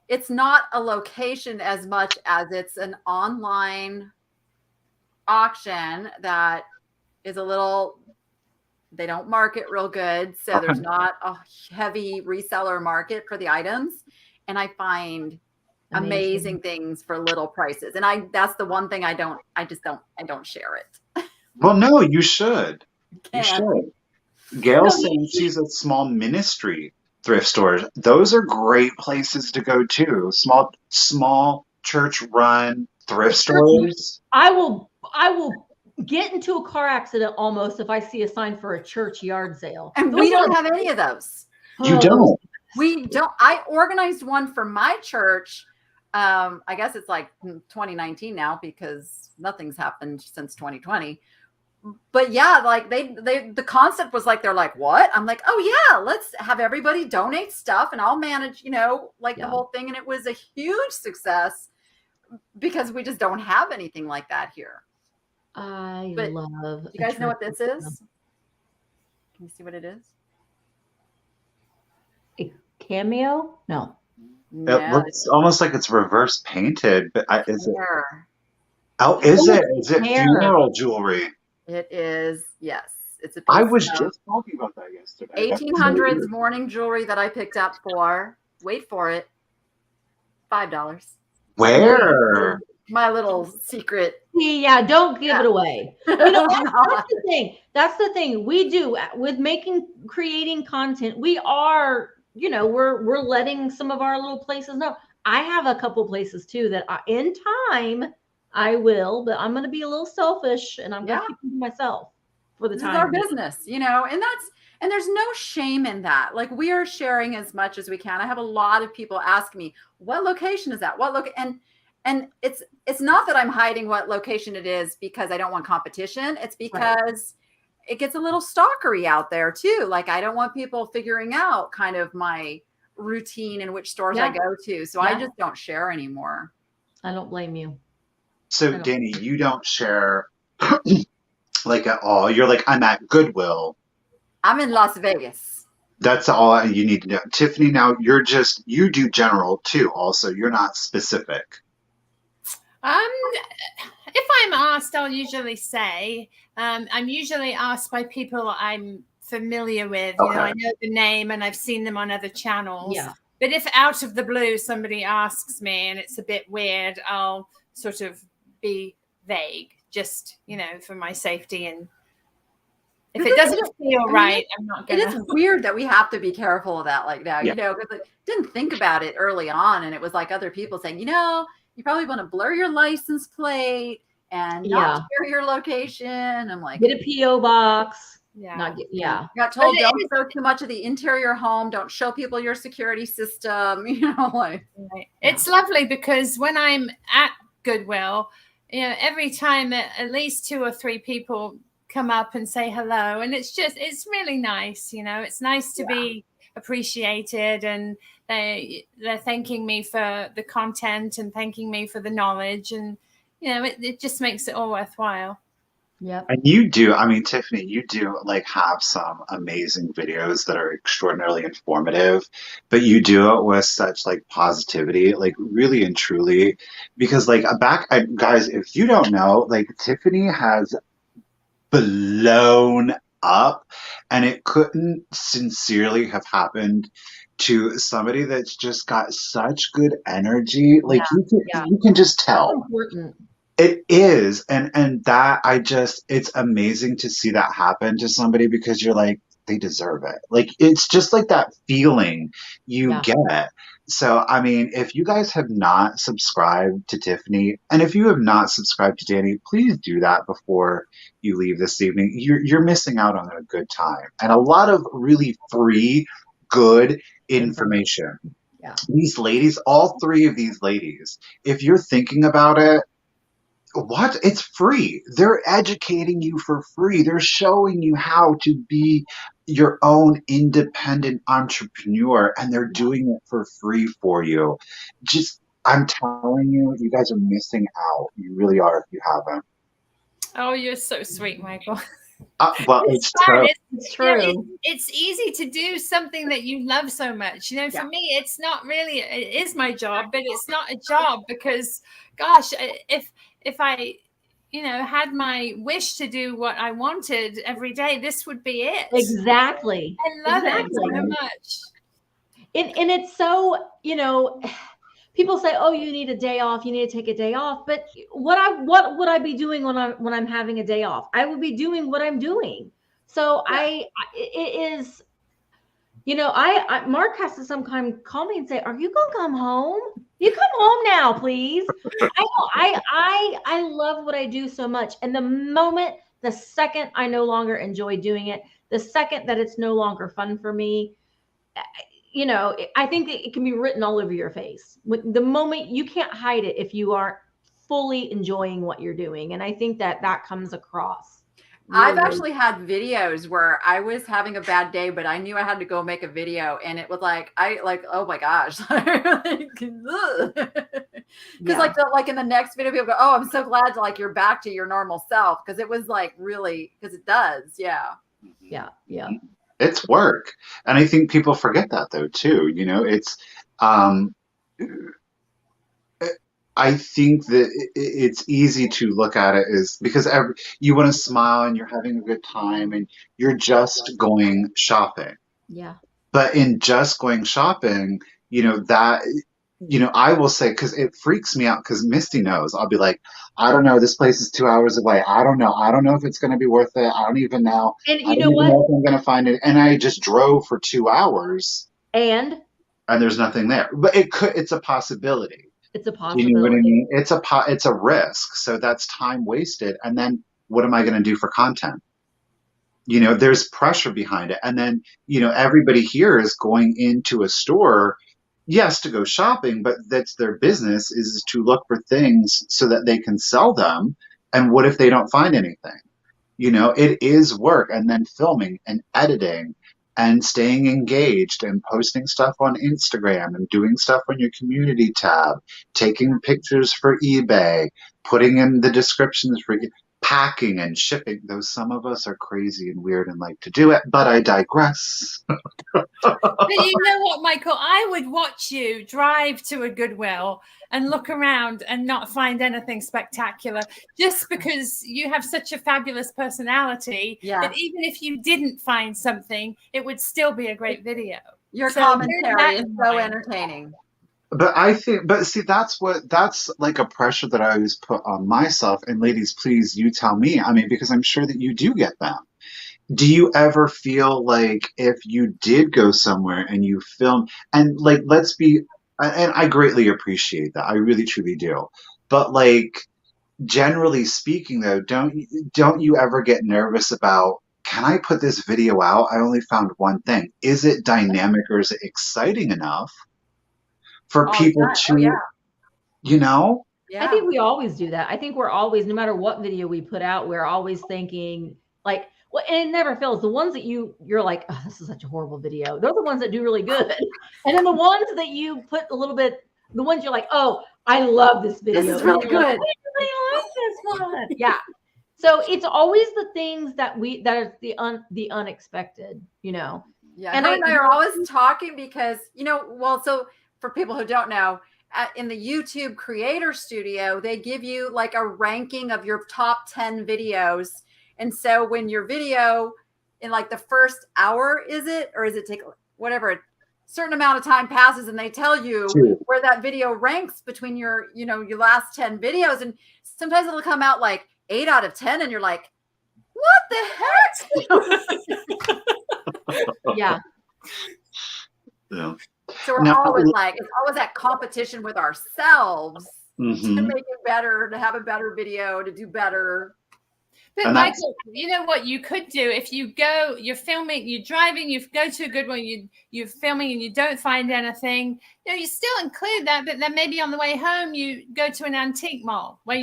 it's not a location as much as it's an online auction that is a little, they don't market real good. So there's not a heavy reseller market for the items. And I find amazing things for little prices. And that's the one thing I don't share it. Well, no, you should. You Can't. should. Gail's saying she's at small ministry thrift stores. Those are great places to go to. Small church run thrift stores. I will get into a car accident almost if I see a sign for a church yard sale. And we don't have any of those. You don't. We don't. I organized one for my church. I guess it's like 2019 now because nothing's happened since 2020. But yeah, like the concept was like, they're like, what? I'm like, oh yeah, let's have everybody donate stuff and I'll manage, the whole thing. And it was a huge success because we just don't have anything like that here. But love. You guys know what this is? Can you see what it is? A cameo? No. It looks almost like it's reverse painted, but is it? Oh, is it? Is it funeral jewelry? It is, yes. It's a piece I was just talking about that yesterday. 1800s morning jewelry that I picked up for, wait for it, $5. Where? My little secret. Yeah, don't give it away. That's the thing. That's the thing we do with creating content. We are, we're letting some of our little places know. I have a couple places too that in time I will, but I'm going to be a little selfish and I'm going to keep it to myself for the time. This is our business, and there's no shame in that. Like, we are sharing as much as we can. I have a lot of people ask me, what location is that? And it's not that I'm hiding what location it is because I don't want competition. It's because it gets a little stalkery out there too. Like, I don't want people figuring out kind of my routine and which stores I go to. So I just don't share anymore. I don't blame you. So Dani, you don't share like at all. You're like, I'm at Goodwill. I'm in Las Vegas. That's all you need to know. Tiffany, now you do general too. Also, you're not specific. If I'm asked, I'll usually say, I'm usually asked by people I'm familiar with. Okay. I know the name and I've seen them on other channels. Yeah. But if out of the blue somebody asks me and it's a bit weird, I'll sort of be vague, just, for my safety. And if it doesn't feel right, I'm not going to. It is weird that we have to be careful of that like now, because I didn't think about it early on. And it was like other people saying, you probably want to blur your license plate and not share your location. I'm like, get a PO box. Got told don't show too much of the interior home. Don't show people your security system. It's lovely because when I'm at Goodwill, every time at least 2 or 3 people come up and say hello, and it's really nice. It's nice to be appreciated, and they're thanking me for the content and thanking me for the knowledge, and it just makes it all worthwhile. Yep. And you do, Tiffany, you do have some amazing videos that are extraordinarily informative, but you do it with such positivity, really and truly, because guys, if you don't know, Tiffany has blown up, and it couldn't sincerely have happened to somebody that's just got such good energy. You can just tell. That's important. It is. And that it's amazing to see that happen to somebody, because you're like, they deserve it. It's just that feeling you get. So, if you guys have not subscribed to Tiffany, and if you have not subscribed to Dani, please do that before you leave this evening. You're missing out on a good time and a lot of really free, good information. Yeah. These ladies, all 3 of these ladies, if you're thinking about it, it's free. They're educating you for free. They're showing you how to be your own independent entrepreneur, and they're doing it for free for you. I'm telling you, you guys are missing out. You really are if you haven't. Oh, you're so sweet, Michael. Well, it's true. It's true. It's easy to do something that you love so much. For me, it's not really, it is my job, but it's not a job because, gosh, if I, had my wish to do what I wanted every day, this would be it. Exactly. I love it so much. And it's so, people say, "Oh, you need a day off. You need to take a day off." But what would I be doing when I'm having a day off? I would be doing what I'm doing. So it is, Mark has to sometimes call me and say, "Are you gonna come home? You come home now, please." I love what I do so much, and the second I no longer enjoy doing it, the second that it's no longer fun for me, I think that it can be written all over your face. The moment you can't hide it if you aren't fully enjoying what you're doing, and I think that comes across. I've actually had videos where I was having a bad day, but I knew I had to go make a video, and it was oh my gosh, because like in the next video, people go, "Oh, I'm so glad you're back to your normal self," because it was really, because it does, yeah. It's work, and I think people forget that though too. It's I think that it's easy to look at it as because you want to smile and you're having a good time and you're just going shopping. Yeah. But in just going shopping, I will say, because it freaks me out because Misty knows. I'll be like, I don't know, this place is 2 hours away. I don't know. I don't know if it's going to be worth it. I don't even know. And I don't even know if I'm going to find it. And I just drove for 2 hours. And there's nothing there. But it's a possibility. It's a possibility. You know what I mean? It's a risk. So that's time wasted. And then what am I going to do for content? There's pressure behind it. And then, everybody here is going into a store, yes, to go shopping, but that's their business is to look for things so that they can sell them. And what if they don't find anything? It is work, and then filming and editing and staying engaged and posting stuff on Instagram and doing stuff on your community tab, taking pictures for eBay, putting in the descriptions for packing and shipping. Though some of us are crazy and weird and like to do it, but I digress. But you know what, Michael? I would watch you drive to a Goodwill and look around and not find anything spectacular, just because you have such a fabulous personality that even if you didn't find something, it would still be a great video. Your commentary is so entertaining. But see, that's like a pressure that I always put on myself. And ladies, please, you tell me. I mean, because I'm sure that you do get them. Do you ever feel like if you did go somewhere and you film and and I greatly appreciate that. I really, truly do. But generally speaking though, don't you ever get nervous about, can I put this video out? I only found one thing. Is it dynamic or is it exciting enough for people to, I think we always do that. I think we're always, no matter what video we put out, we're always thinking and it never fails. The ones that you're like, "Oh, this is such a horrible video." They're the ones that do really good. And then the ones that you put a little bit, the ones you're like, "Oh, I love this video. This is really good. I really like this one." Yeah. So it's always the things that are the unexpected, Yeah. And I are always talking because, so for people who don't know, in the YouTube Creator Studio, they give you a ranking of your top 10 videos. And so when your video in the first hour, or is it take whatever, a certain amount of time passes and they tell you where that video ranks between your last 10 videos. And sometimes it'll come out 8 out of 10 and you're like, what the heck? Yeah. So we're always it's always that competition with ourselves to make it better, to have a better video, to do better. But Michael, you know what you could do if you're filming, you're driving, you go to a Goodwill, you're filming and you don't find anything, you still include that, but then maybe on the way home, you go to an antique mall where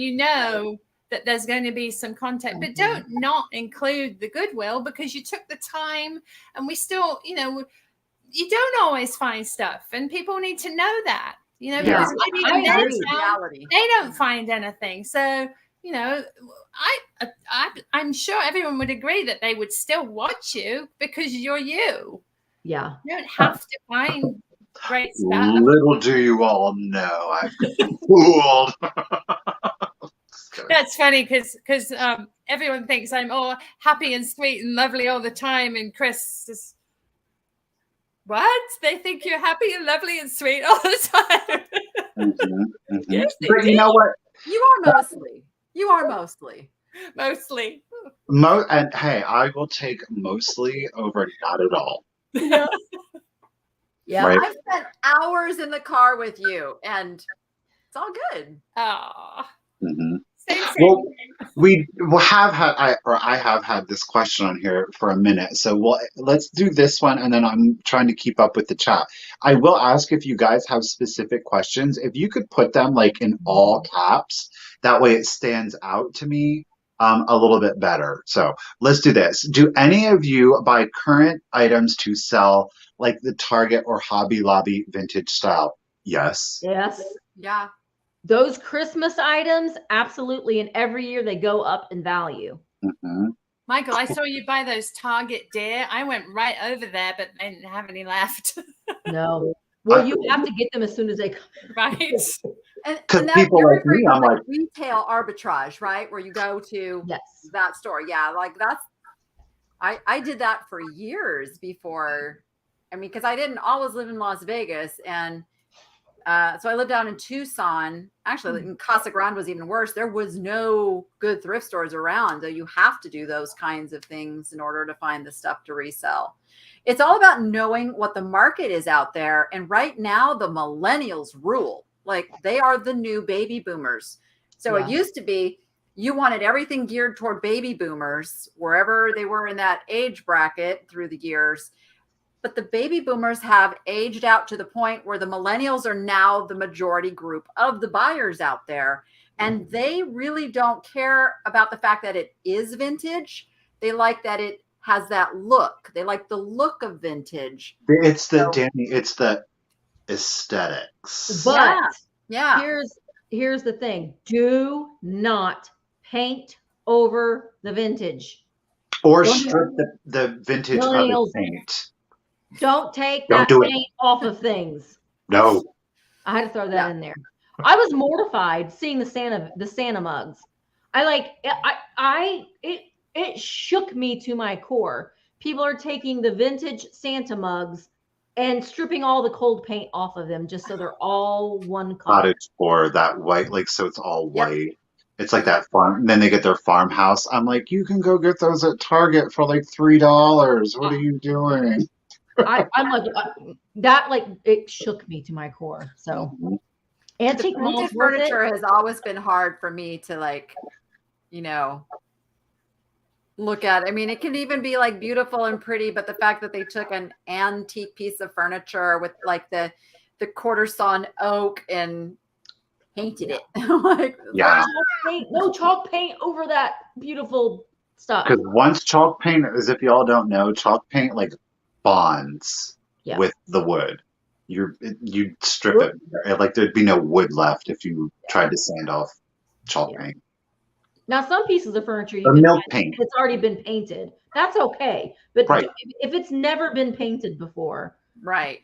that there's going to be some content, but don't not include the Goodwill because you took the time and we still, you don't always find stuff and people need to know that, because maybe they don't find anything. So, I'm sure everyone would agree that they would still watch you because you're you. Yeah. You don't have to find great stuff. Little do you all know, I've been fooled. That's funny because everyone thinks I'm all happy and sweet and lovely all the time, and Chris is, what? They think you're happy and lovely and sweet all the time. Yes, they But you do. know what? You are mostly. You are mostly. Mostly. And hey, I will take mostly over not at all. Yeah. Yeah. Right. I've spent hours in the car with you, and it's all good. Oh, Mm-hmm. same, same. Well, we have had, I have had this question on here for a minute. So let's do this one, and then I'm trying to keep up with the chat. I will ask if you guys have specific questions. If you could put them like in all caps, that way it stands out to me a little bit better. So let's do this. Do any of you buy current items to sell, like the Target or Hobby Lobby vintage style? Yes. Yes. Yeah. Those Christmas items, absolutely. And every year they go up in value. Mm-hmm. Michael, I saw you buy those Target deer. I went right over there, but I didn't have any left. No. Well, you have to get them as soon as they come. Right. And Because that people you're like me, referring to I'm like like, retail arbitrage, right? Where you go to Yes. that store. Yeah, like that's I did that for years before. I mean, because I didn't always live in Las Vegas, and so I lived out in Tucson. Actually, in Casa Grande was even worse. There was no good thrift stores around, so you have to do those kinds of things in order to find the stuff to resell. It's all about knowing what the market is out there. And right now, the millennials rule. Like they are the new baby boomers. So Yeah. it used to be you wanted everything geared toward baby boomers, wherever they were in that age bracket through the years. But the baby boomers have aged out to the point where the millennials are now the majority group of the buyers out there. And they really don't care about the fact that it is vintage. They like that it has that look. They like the look of vintage. it's the aesthetics. But Yeah. here's the thing. Do not paint over the vintage. Or Don't strip the vintage of Millennials. its paint. Don't take Don't that do it. paint off of things. No. I had to throw that in there. I was mortified seeing the Santa mugs. It shook me to my core. People are taking the vintage Santa mugs and stripping all the cold paint off of them just so they're all one color. Cottage or that white, like, so it's all Yep. white. It's like that farm. And then they get their farmhouse. I'm like, you can go get those at Target for like $3. What are you doing? I'm like that. Like it shook me to my core. So antique The malls painted worth it. furniture has always been hard for me to like, look at. I mean, it can even be like beautiful and pretty, but the fact that they took an antique piece of furniture with like the quarter sawn oak and painted it. Like, Yeah. No chalk paint over that beautiful stuff. Because once chalk paint, as if y'all don't know, chalk paint like bonds with the wood. You'd strip it. Like there'd be no wood left if you tried to sand off chalk paint. Now, some pieces of furniture you Or can milk find paint. it's already been painted. That's okay. But Right. if it's never been painted before. right.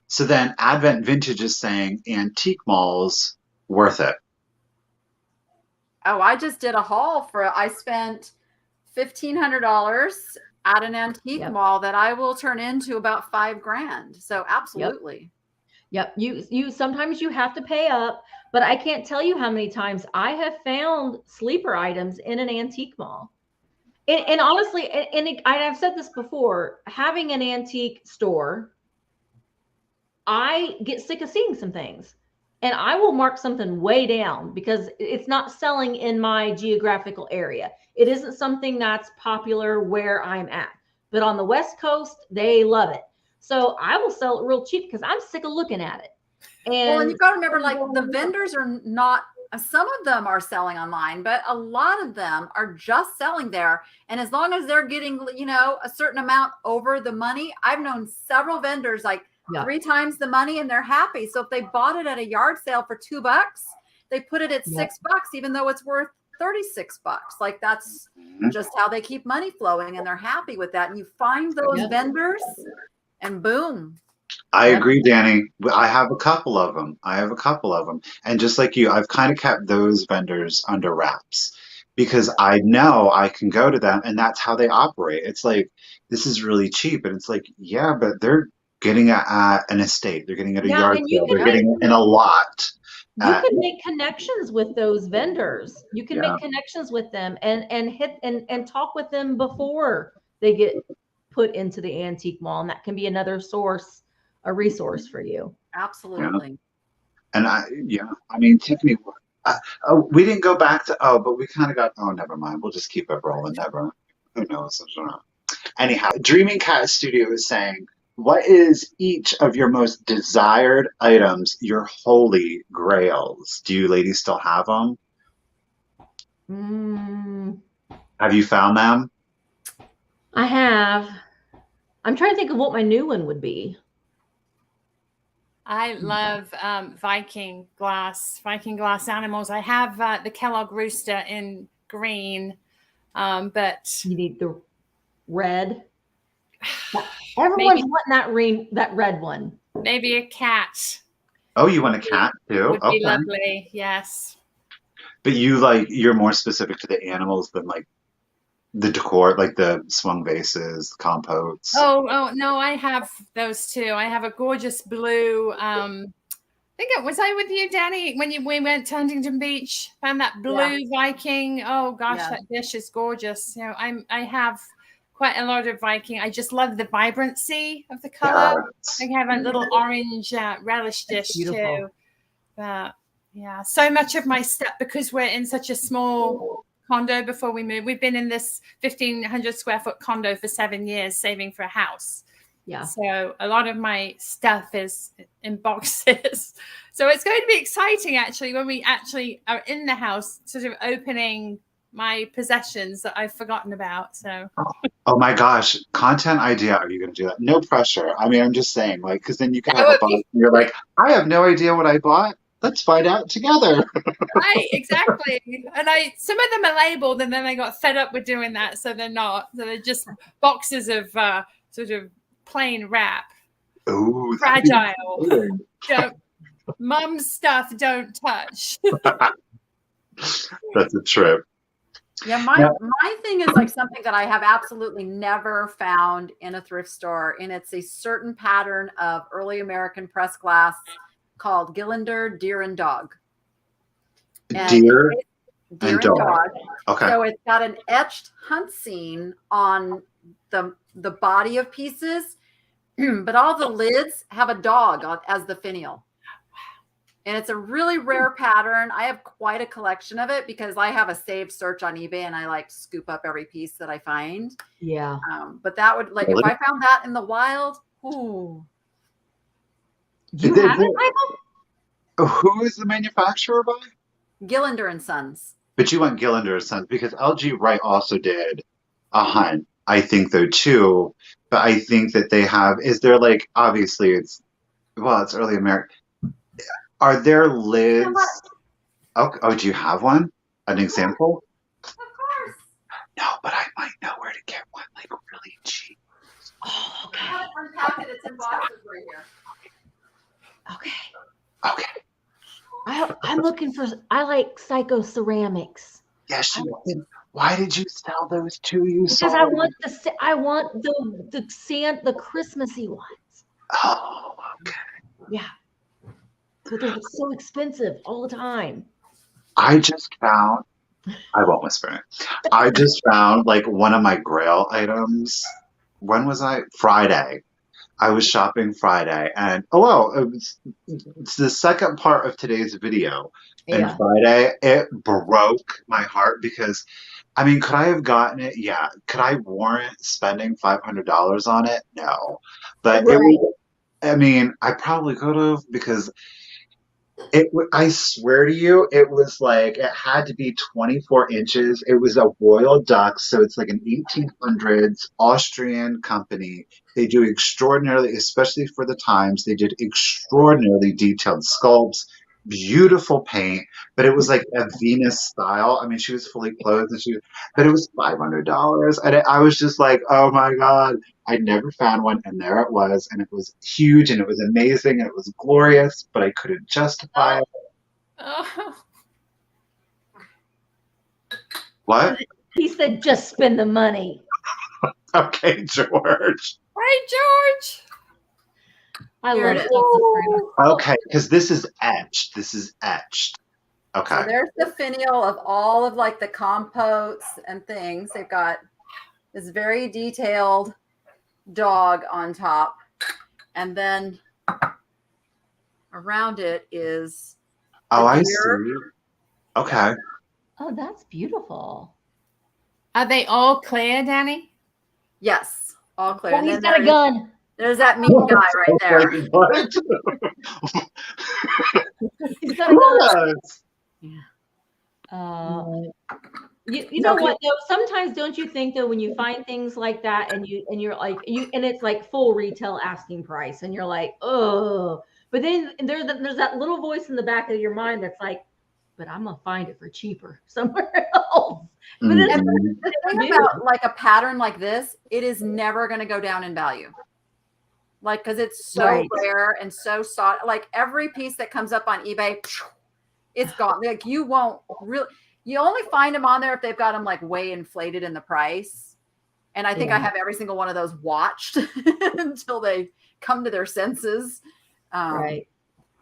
So then Advent Vintage is saying antique malls worth it. Oh, I just did a haul I spent $1,500 at an antique mall that I will turn into about $5,000. So absolutely. Yep. You sometimes you have to pay up, but I can't tell you how many times I have found sleeper items in an antique mall. And honestly, I've said this before, having an antique store, I get sick of seeing some things. And I will mark something way down because it's not selling in my geographical area. It isn't something that's popular where I'm at. But on the West Coast, they love it. So I will sell it real cheap because I'm sick of looking at it. And you've got to remember, like, the vendors are not, some of them are selling online, but a lot of them are just selling there. And as long as they're getting, a certain amount over the money, I've known several vendors like 3 times the money and they're happy. So if they bought it at a yard sale for $2, they put it at $6, even though it's worth $36. Like that's just how they keep money flowing and they're happy with that. And you find those vendors and boom. I agree, Dani. I have a couple of them. And just like you, I've kind of kept those vendors under wraps because I know I can go to them and that's how they operate. It's like, this is really cheap. And it's like, yeah, but they're getting it at an estate. They're getting it at a Yeah, yard and you sale. can They're getting it in a lot. You can make connections with those vendors. You can Yeah. make connections with them and hit and talk with them before they get put into the antique mall. And that can be another source, a resource for you. Absolutely. And I mean, Tiffany, we didn't go back to, but we kind of got, never mind. We'll just keep it rolling. Never. Who knows? Anyhow, Dreaming Cat Studio is saying, what is each of your most desired items, your holy grails? Do you ladies still have them? Have you found them? I have. I'm trying to think of what my new one would be. I love Viking glass animals. I have the Kellogg rooster in green, but you need the red. Everyone's wanting that red one. Maybe a cat. Oh, you want a cat too? Would be lovely, yes. But you're more specific to the animals than like the decor, like the swung vases, compotes. Oh no, I have those too. I have a gorgeous blue. I think it was I with you, Dani, when we went to Huntington Beach. Found that blue Viking. Oh gosh, that dish is gorgeous. I have quite a lot of Viking. I just love the vibrancy of the color. I have a little orange relish dish too. But so much of my stuff, because we're in such a small condo before we moved. We've been in this 1,500 square foot condo for 7 years, saving for a house. Yeah. So a lot of my stuff is in boxes. So it's going to be exciting, actually, when we actually are in the house, sort of opening my possessions that I've forgotten about. So. Oh my gosh, content idea. Are you going to do that? No pressure. I mean, I'm just saying, like, because then you can have a box and you're like, I have no idea what I bought. Let's find out together. Right, exactly. And some of them are labeled, and then I got fed up with doing that, so they're not. So they're just boxes of sort of plain wrap. Ooh, fragile. Mum's stuff don't touch. That's a trip. Yeah, my thing is like something that I have absolutely never found in a thrift store, and it's a certain pattern of early American pressed glass called Gillinder Deer and Dog. Deer and dog. Okay. So it's got an etched hunt scene on the body of pieces, but all the lids have a dog as the finial. And it's a really rare pattern. I have quite a collection of it because I have a saved search on eBay, and I like scoop up every piece that I find. Yeah. But that would if I found that in the wild, ooh. You have it, Michael? Who is the manufacturer by? Gillinder and Sons. But you want Gillinder and Sons because LG Wright also did a hunt. I think though too, but I think that they have. Is there like obviously it's early American. Are there lids? Oh, do you have one? An example? Of course. No, but I might know where to get one, like really cheap. Oh, okay. I have it unpacked. It's in boxes right here. Okay. I'm looking for. I like Psycho Ceramics. Yes, why did you sell those to you? Because I want the Christmassy ones. Oh, okay. Yeah. But they're so expensive all the time. I just found, I won't whisper it. I just found like one of my grail items. When was I? Friday. I was shopping Friday, and it's the second part of today's video. Yeah. And Friday, it broke my heart because, I mean, could I have gotten it? Yeah. Could I warrant spending $500 on it? No. But I probably could have because I swear to you, it was like, it had to be 24 inches. It was a Royal Duck, so it's like an 1800s Austrian company. They do extraordinarily, especially for the times, they did extraordinarily detailed sculpts, beautiful paint, but it was like a Venus style. I mean, she was fully clothed, but it was $500. And I was just like, oh my God. I never found one, and there it was, and it was huge, and it was amazing, and it was glorious, but I couldn't justify it. Oh. What? He said, just spend the money. Okay, George. Hey, George. I Here love it is. pizza fruit. Okay, because this is etched. This is etched. Okay. So there's the finial of all of like the compotes and things. They've got this very detailed dog on top. And then around it is I deer. see. Okay. Oh, that's beautiful. Are they all clear, Dani? Yes, all clear. Oh, And he's then got a gun. there's that meat guy right there. Like, what? He's got a gun. What? You know what though? Sometimes don't you think though when you find things like that and you're like and it's like full retail asking price and you're like, oh, but then there's that little voice in the back of your mind that's like, but I'm gonna find it for cheaper somewhere else. But And the thing about like a pattern like this, it is never going to go down in value. Like, because it's so rare and so sought. Like every piece that comes up on eBay, it's gone. Like you won't really. You only find them on there if they've got them like way inflated in the price. And I think I have every single one of those watched until they come to their senses. Right.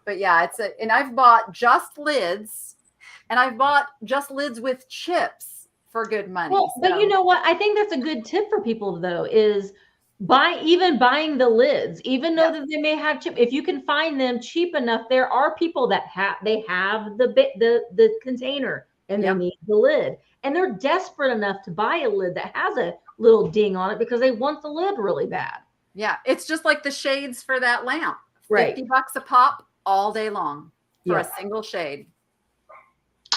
But yeah, and I've bought just lids, and I've bought just lids with chips for good money. Well, but you know what? I think that's a good tip for people though, is buying the lids, even though that they may have chip. If you can find them cheap enough, there are people that have the container and they need the lid, and they're desperate enough to buy a lid that has a little ding on it because they want the lid really bad. Yeah, it's just like the shades for that lamp. Right. $50 a pop all day long for a single shade.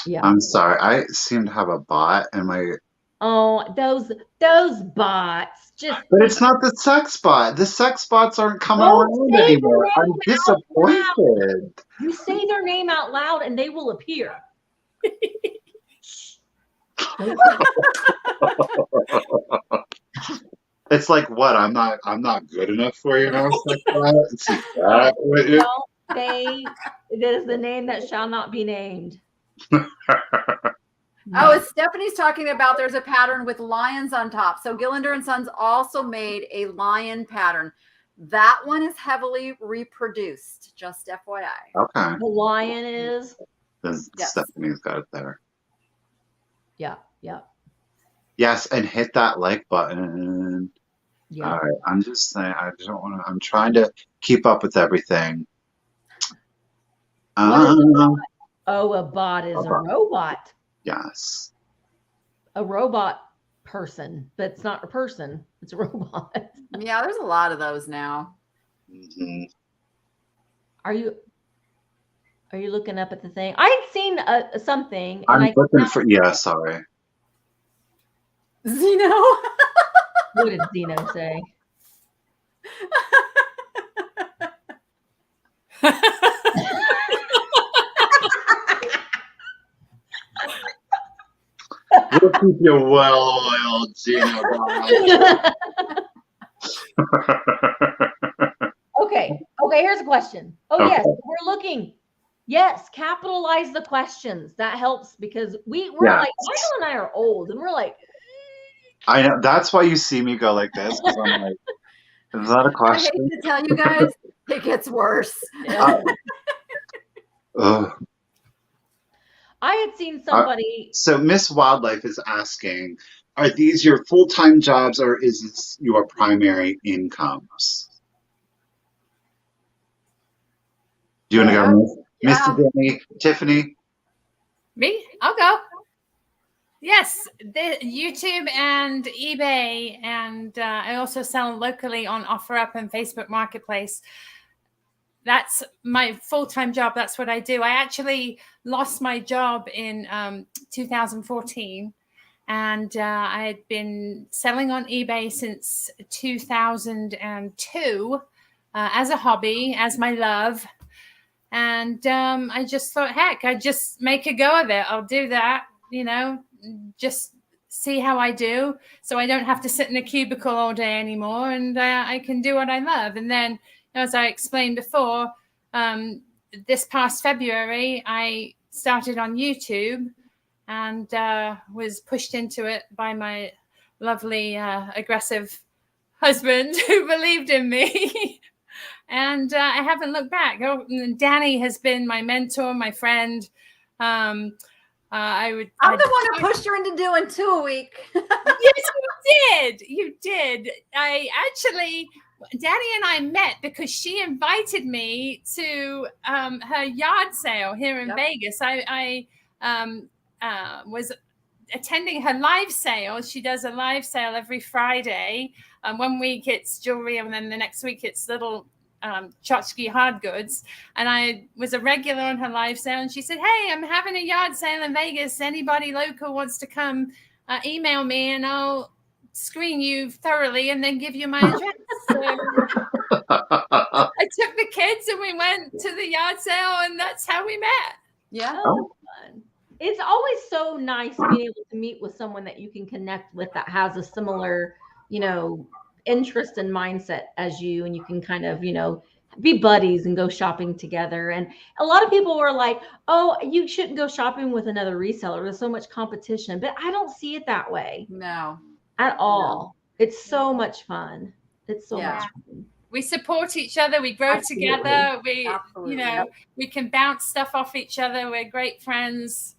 Yeah. I'm sorry. I seem to have a bot in my. Oh, those bots just. But it's not the sex bot. The sex bots aren't coming around anymore. I'm disappointed. You say their name out loud and they will appear. It's like what? I'm not good enough for you now. It is the name that shall not be named. Oh, Stephanie's talking about there's a pattern with lions on top. So Gillinder and Sons also made a lion pattern. That one is heavily reproduced, just FYI. Okay. The lion is? Yes. Stephanie's got it there. Yeah. Yes, and hit that like button. Yeah. All right. I'm just saying, I don't want to, I'm trying to keep up with everything. Oh, a bot is a robot. Yes. A robot person, but it's not a person. It's a robot. Yeah, there's a lot of those now. Mm-hmm. Are you looking up at the thing? I had seen something. I'm looking for. Yeah, sorry. Zeno. What did Zeno say? We'll keep you well-oiled, Zeno. Okay, here's a question. Oh, yes, we're looking. Yes, capitalize the questions. That helps because we're like, Michael and I are old, and we're like. I know. That's why you see me go like this. Because I'm like, is that a question? I hate to tell you guys, it gets worse. I had seen somebody. So Miss Wildlife is asking, are these your full-time jobs or is this your primary incomes? Do you want to go, Misty, Dani, Tiffany? Me? I'll go. Yes, the YouTube and eBay, and I also sell locally on OfferUp and Facebook Marketplace. That's my full-time job. That's what I do. I actually lost my job in 2014, and I had been selling on eBay since 2002 as a hobby, as my love. And I just thought, heck, I'd just make a go of it. I'll do that, just see how I do. So I don't have to sit in a cubicle all day anymore, and I can do what I love. And then, as I explained before, this past February, I started on YouTube and was pushed into it by my lovely, aggressive husband who believed in me. and I haven't looked back. Oh, Dani has been my mentor, my friend. I'm the one who pushed her into doing 2 a week. Yes, you did. I actually, Dani and I met because she invited me to her yard sale here in Vegas. I was attending her live sale. She does a live sale every Friday. 1 week it's jewelry, and then the next week it's little tchotchke hard goods. And I was a regular on her live sale, and she said, "Hey, I'm having a yard sale in Vegas. Anybody local wants to come, email me and I'll screen you thoroughly and then give you my address." So I took the kids and we went to the yard sale, and that's how we met. Yeah. Oh, fun. It's always so nice being able to meet with someone that you can connect with that has a similar, interest and mindset as you, and you can kind of, be buddies and go shopping together. And a lot of people were like, "Oh, you shouldn't go shopping with another reseller. There's so much competition." But I don't see it that way. No. At all. It's so much fun. It's so much fun. We support each other. We grow together. We can bounce stuff off each other. We're great friends.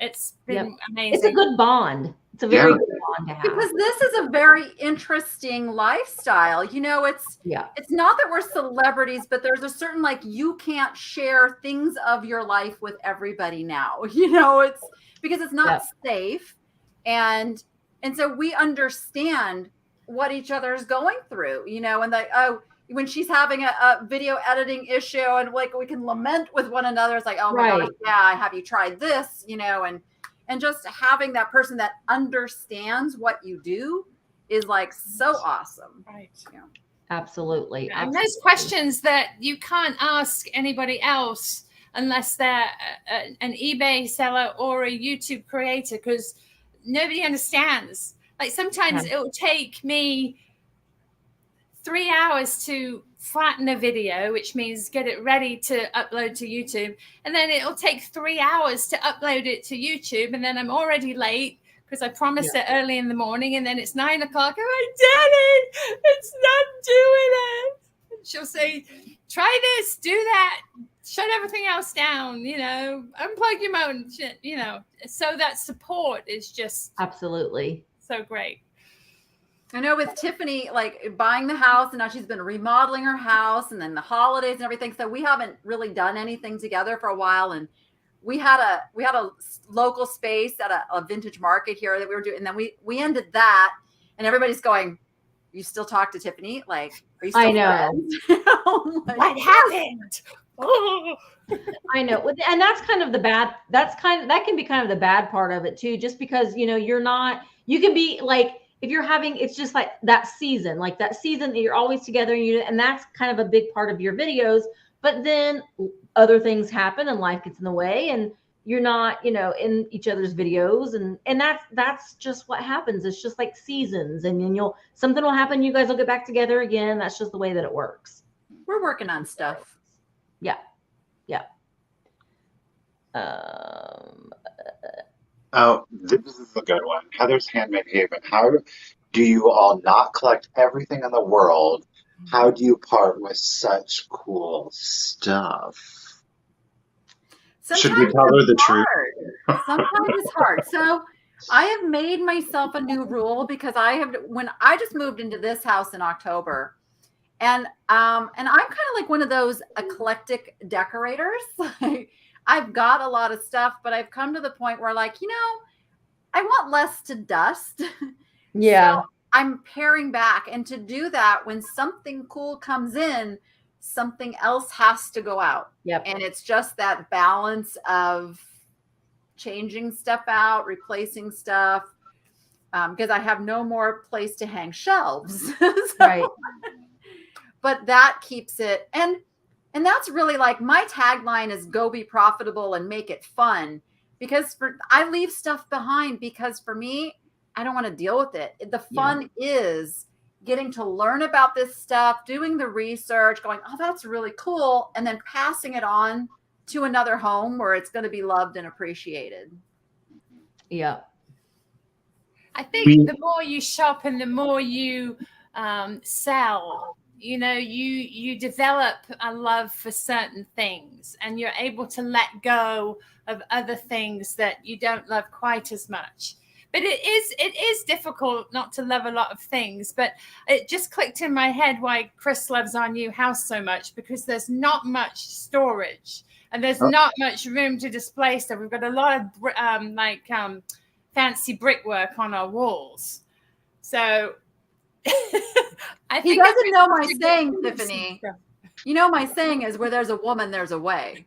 It's been amazing. It's a good bond. It's a very good bond to have. Because this is a very interesting lifestyle. It's not that we're celebrities, but there's a certain, you can't share things of your life with everybody now. It's because it's not safe. And so we understand what each other is going through, and when she's having a video editing issue, and we can lament with one another. It's like, "Oh my gosh, yeah, have you tried this?" And just having that person that understands what you do is so awesome. Right. Yeah. Absolutely. And there's questions that you can't ask anybody else unless they're an eBay seller or a YouTube creator, because nobody understands. Sometimes it will take me 3 hours to flatten a video, which means get it ready to upload to YouTube. And then it'll take 3 hours to upload it to YouTube. And then I'm already late because I promised it early in the morning. And then it's 9 o'clock. And I did it. It's not doing it. And she'll say, "Try this, do that, shut everything else down, unplug your phone," So that support is just absolutely so great. I know with Tiffany, buying the house, and now she's been remodeling her house, and then the holidays and everything. So we haven't really done anything together for a while. And we had a local space at a vintage market here that we were doing. And then we ended that, and everybody's going, "You still talk to Tiffany? Are you still I know. What happened?" Oh. I know. And that's kind of that can be kind of the bad part of it too, just because, you can be if you're having, it's just that season that you're always together, and that's kind of a big part of your videos, but then other things happen and life gets in the way and you're not, in each other's videos. And that's just what happens. It's just seasons, and then something will happen. You guys will get back together again. That's just the way that it works. We're working on stuff. Yeah. Yeah. Oh, this is a good one. Heather's Handmade Haven. How do you all not collect everything in the world? How do you part with such cool stuff? Sometimes should we tell her the truth? Sometimes it's hard. So I have made myself a new rule because when I just moved into this house in October, and I'm kind of one of those eclectic decorators. I've got a lot of stuff, but I've come to the point where I want less to dust. Yeah. So I'm paring back. And to do that, when something cool comes in, something else has to go out. Yep. And it's just that balance of changing stuff out, replacing stuff, because I have no more place to hang shelves. Right. But that keeps it. And that's really my tagline is go be profitable and make it fun, because I leave stuff behind because for me, I don't want to deal with it. The fun is getting to learn about this stuff, doing the research, going, "Oh, that's really cool," and then passing it on to another home where it's going to be loved and appreciated. Yeah. I think the more you shop and the more you sell, you know, you develop a love for certain things, and you're able to let go of other things that you don't love quite as much. But it is difficult not to love a lot of things. But it just clicked in my head why Chris loves our new house so much, because there's not much storage and there's not much room to display stuff. We've got a lot of fancy brickwork on our walls. So I think he doesn't know my saying, Tiffany. You know, my saying is, where there's a woman, there's a way.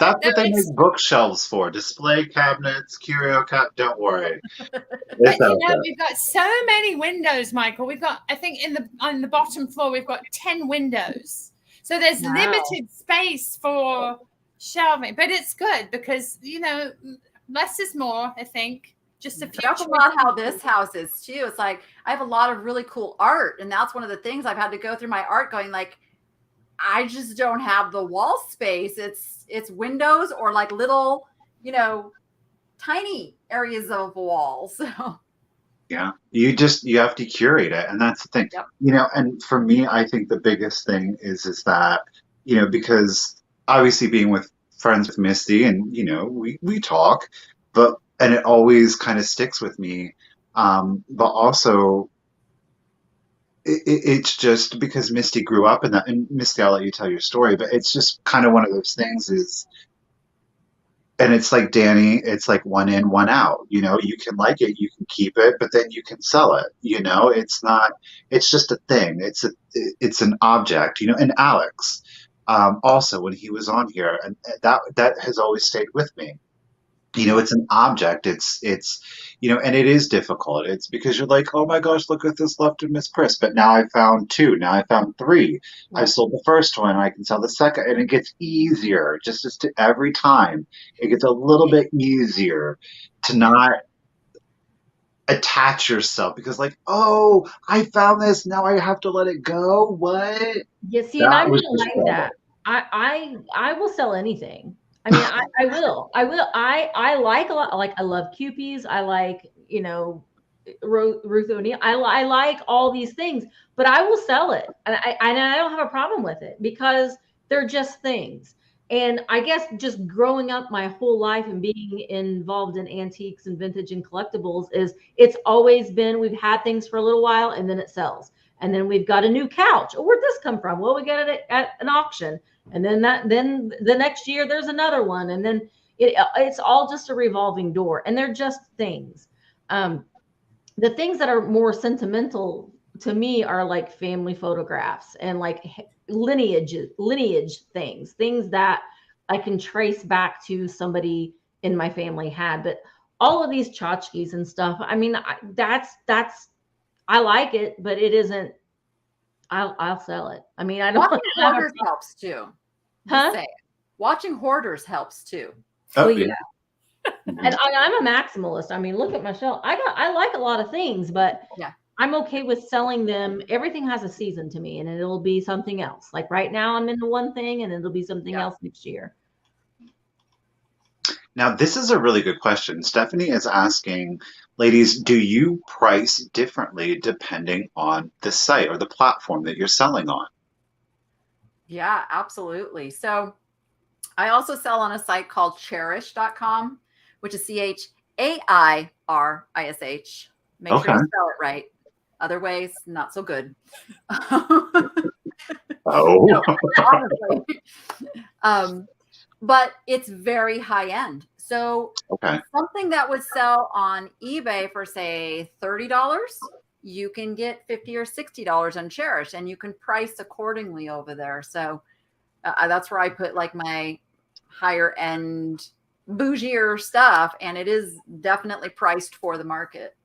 That's what they make bookshelves for. Display cabinets, curio cabinet. Don't worry. But, you know, we've got so many windows, Michael. We've got, I think on the bottom floor, we've got 10 windows. So there's limited space for shelving. But it's good because, you know, less is more, I think. Just a few. That's a lot how this house is too. It's like I have a lot of really cool art. And that's one of the things I've had to go through my art going like, I just don't have the wall space. It's windows or like little, you know, tiny areas of walls. So yeah, you have to curate it, and that's the thing. Yep. You know, and for me, I think the biggest thing is that, you know, because obviously being with friends with Misty, and you know, we talk, and it always kind of sticks with me. But also, it's just because Misty grew up in that, and Misty, I'll let you tell your story, but it's just kind of one of those things is, and it's like Dani, it's like one in, one out, you know, you can like it, you can keep it, but then you can sell it, you know, it's just a thing. It's an object, you know, and Alex, also when he was on here, and that has always stayed with me. You know, it's an object. It's, you know, and it is difficult. It's because you're like, oh my gosh, look at this left of Miss Chris. But now I found 2. Now I found 3. Yeah. I sold the first one. I can sell the second, and it gets easier. Just to every time, it gets a little bit easier to not attach yourself because, like, oh, I found this. Now I have to let it go. What? Yeah, see, and I'm not like that. I will sell anything. I mean, I will. I like a lot. Like, I love Kewpies. I like, you know, Ruth O'Neill. I like all these things, but I will sell it. And I don't have a problem with it because they're just things. And I guess just growing up my whole life and being involved in antiques and vintage and collectibles it's always been, we've had things for a little while and then it sells. And then we've got a new couch. Oh, where'd this come from? Well, we got it at an auction. And then the next year there's another one. And then it's all just a revolving door. And they're just things. The things that are more sentimental to me are like family photographs and like lineage things that I can trace back to somebody in my family had. But all of these tchotchkes and stuff, I mean, that's I like it, but it isn't. I'll sell it. I mean, I don't. Watching hoarders helps too. Huh? Say it. Watching hoarders helps too. Oh, well, yeah. And I'm a maximalist. I mean, look at my shelf. I like a lot of things, but yeah, I'm okay with selling them. Everything has a season to me, and it'll be something else. Like right now, I'm into one thing, and it'll be something else next year. Now, this is a really good question. Stephanie is asking, ladies, do you price differently depending on the site or the platform that you're selling on? Yeah, absolutely. So I also sell on a site called cherish.com, which is CHAIRISH. Make sure you spell it right. Other ways, not so good. Oh. No, but it's very high end. So something that would sell on eBay for, say, $30, you can get $50 or $60 on Cherish, and you can price accordingly over there. So that's where I put like my higher end, bougier stuff, and it is definitely priced for the market.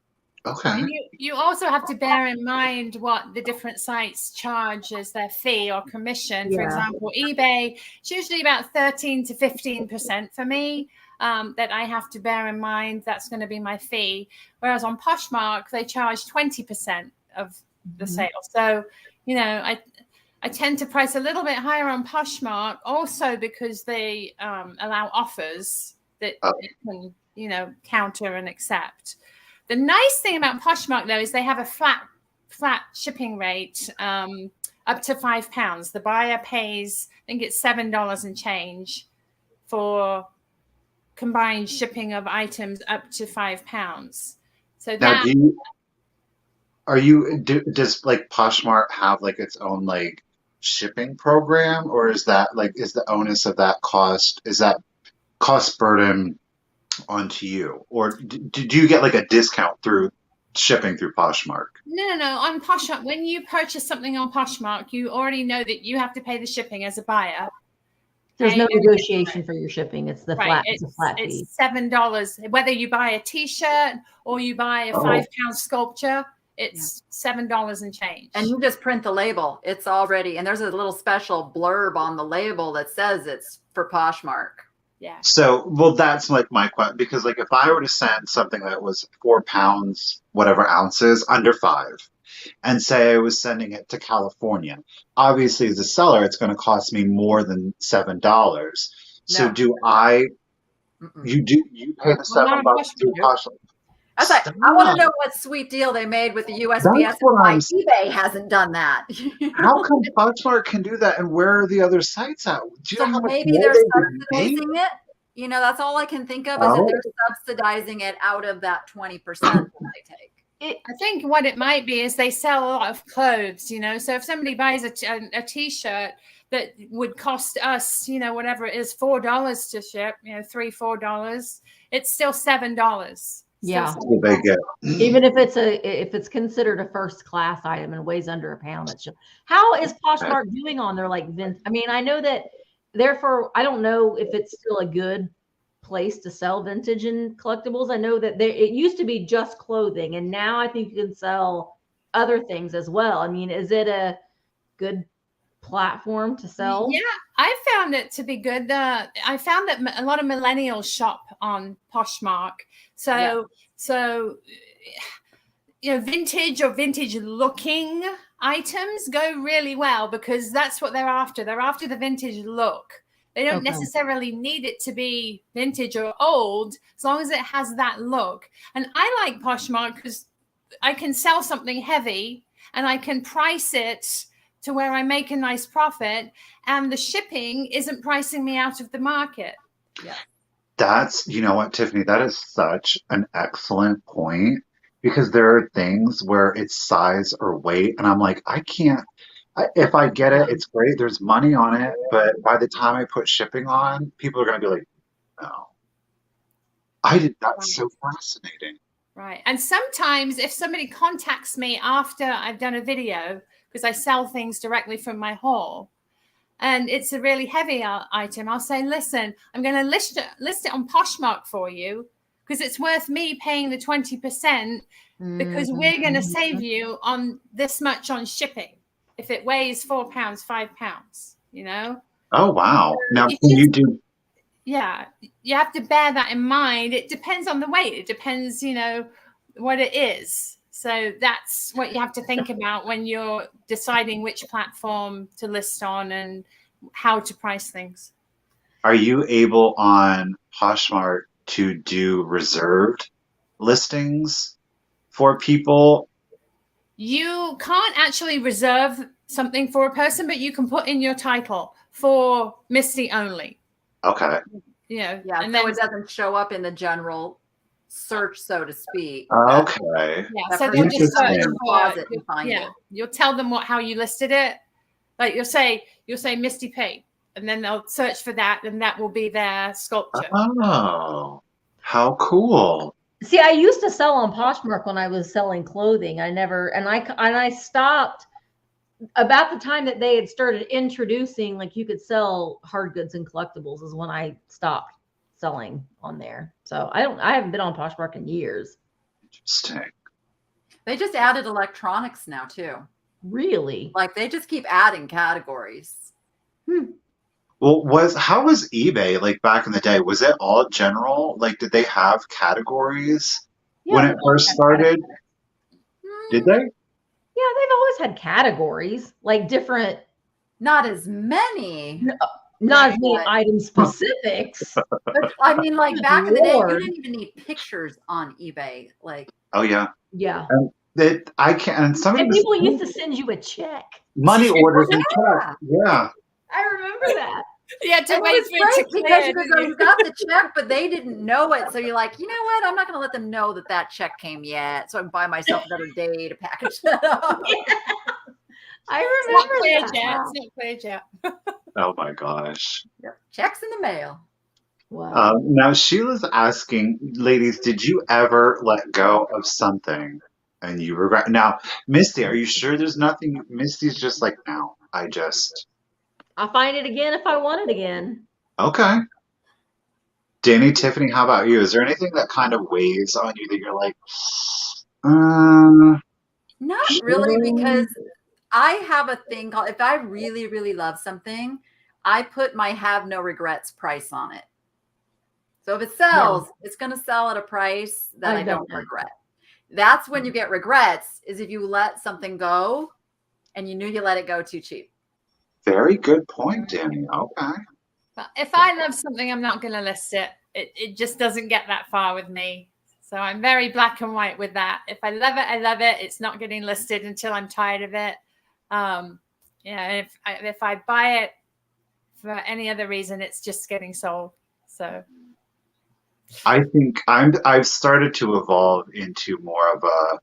Okay. And you also have to bear in mind what the different sites charge as their fee or commission. For example, eBay, it's usually about 13 to 15% for me that I have to bear in mind. That's going to be my fee. Whereas on Poshmark, they charge 20% of the sale. So, you know, I tend to price a little bit higher on Poshmark also because they allow offers that it can, you know, counter and accept. The nice thing about Poshmark, though, is they have a flat shipping rate up to £5. The buyer pays, I think it's $7 and change for combined shipping of items up to £5. So Now, that does like Poshmark have like its own like shipping program, or is that like, is the onus of that cost burden onto you, or do you get like a discount through shipping through Poshmark? No. On Poshmark, when you purchase something on Poshmark, you already know that you have to pay the shipping as a buyer. There's no negotiation for your shipping. It's the flat. It's a flat fee. It's $7. Whether you buy a T-shirt or you buy a £5 sculpture, it's $7 and change. And you just print the label. It's already, and there's a little special blurb on the label that says it's for Poshmark. Yeah. So, well, that's like my question, because like if I were to send something that was 4 pounds, whatever ounces, under 5, and say I was sending it to California, obviously as a seller, it's going to cost me more than $7. So do I? You pay the $7 through Poshmark? I was like, I want to know what sweet deal they made with the USPS. Why eBay hasn't done that. How come Poshmark can do that, and where are the other sites at? Do you know how much maybe they're subsidizing it? You know, that's all I can think of is that they're subsidizing it out of that 20% that they take. I think what it might be is they sell a lot of clothes, you know. So if somebody buys a T-shirt that would cost us, you know, whatever it is, $4 to ship, you know, $3-4, it's still $7. Yeah, they get. Even if it's considered a first class item and weighs under a pound, that's just, how is Poshmark doing on their like I mean, I know that therefore I don't know if it's still a good place to sell vintage and collectibles. I know that it used to be just clothing, and now I think you can sell other things as well. I mean, is it a good platform to sell? Yeah, I found it to be good. I found that a lot of millennials shop on Poshmark. So you know, vintage or vintage looking items go really well because that's what they're after. They're after the vintage look. They don't necessarily need it to be vintage or old, as long as it has that look. And I like Poshmark because I can sell something heavy and I can price it to where I make a nice profit, and the shipping isn't pricing me out of the market. Yeah. That's, you know what, Tiffany, that is such an excellent point, because there are things where it's size or weight, and I'm like, if I get it, it's great. There's money on it. But by the time I put shipping on, people are going to be like, no. That's so fascinating. Right. And sometimes if somebody contacts me after I've done a video, because I sell things directly from my haul, and it's a really heavy item, I'll say, listen, I'm going to list it on Poshmark for you because it's worth me paying the 20% because we're going to save you on this much on shipping if it weighs 4 pounds, 5 pounds, you know? Oh, wow. Now, can you do... Yeah, you have to bear that in mind. It depends on the weight. It depends, you know, what it is. So that's what you have to think about when you're deciding which platform to list on and how to price things. Are you able on Poshmark to do reserved listings for people? You can't actually reserve something for a person, but you can put in your title for Misty only. Okay. Yeah. And so it doesn't show up in the general search, so to speak. Okay. Yeah. So they'll just search for it and find it. You'll tell them how you listed it. Like you'll say Misty P, and then they'll search for that, and that will be their sculpture. Oh, how cool. See, I used to sell on Poshmark when I was selling clothing. I stopped about the time that they had started introducing, like you could sell hard goods and collectibles is when I stopped selling on there. So I haven't been on Poshmark in years. Interesting. They just added electronics now too. Really? Like they just keep adding categories. Well, how was eBay like back in the day? Was it all general? Like, did they have categories when it first started? Did they? Yeah, they've always had categories, like different. Not as many. Not as many item specifics. But I mean, like back in the day, you didn't even need pictures on eBay. Like Oh yeah. Yeah. And that I can't. And some of And the people used to send you a check. money orders and Yeah. check. Yeah. I remember that. Yeah, to And it wait was for it to great because clear. you could go, you got the check, but they didn't know it. So you're like, you know what? I'm not going to let them know that that check came yet. So I can buy myself another day to package that up. I It's not remember clear that. yet. Wow. It's not clear yet. Oh my gosh. Yep. Checks in the mail. Wow. Now Sheila's asking, ladies, did you ever let go of something and you regret? Now, Misty, are you sure there's nothing? Misty's just like, no, I'll find it again if I want it again. okay. Dani, Tiffany, how about you? Is there anything that kind of weighs on you that you're like, Not really, because I have a thing called, if I really, really love something, I put my have no regrets price on it. So if it sells, it's going to sell at a price that I don't regret. That's when you get regrets, is if you let something go and you knew you let it go too cheap. very good point, Dani. Okay. But if I love something, I'm not going to list it. It just doesn't get that far with me. So I'm very black and white with that. If I love it, I love it. It's not getting listed until I'm tired of it. If I buy it for any other reason, it's just getting sold. So I think I've started to evolve into more of a,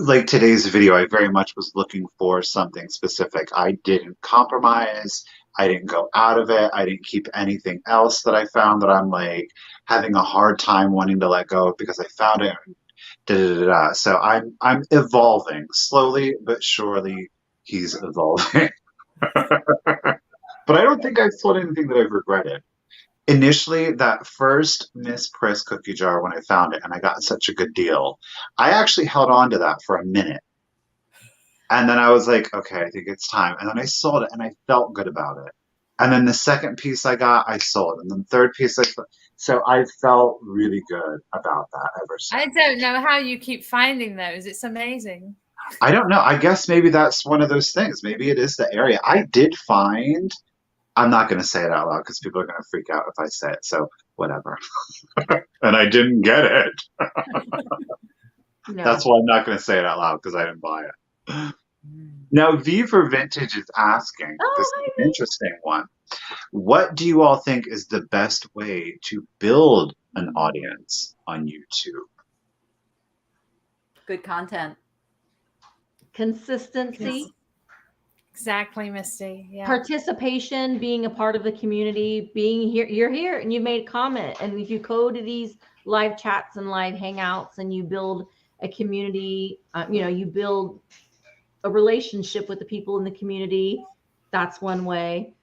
like today's video, I very much was looking for something specific. I didn't compromise. I didn't go out of it. I didn't keep anything else that I found that I'm like having a hard time wanting to let go of because I found it. Da, da, da, da. So I'm evolving slowly but surely. He's evolving. But I don't think I've sold anything that I've regretted. Initially, that first Miss Press cookie jar, when I found it and I got such a good deal, I actually held on to that for a minute. And then I was like, okay, I think it's time. And then I sold it and I felt good about it. And then the second piece I got, I sold. And then the third piece I sold. So I felt really good about that ever since. I don't know how you keep finding those. It's amazing. I don't know. I guess maybe that's one of those things. Maybe it is the area. I did find, I'm not going to say it out loud because people are going to freak out if I say it. So whatever. And I didn't get it. No. That's why I'm not going to say it out loud because I didn't buy it. Now, V for Vintage is asking, this is an interesting one. What do you all think is the best way to build an audience on YouTube? Good content. Consistency. Exactly, Misty. Yeah. Participation, being a part of the community, being here. You're here and you made a comment. And if you go to these live chats and live hangouts and you build a community, you build a relationship with the people in the community. That's one way.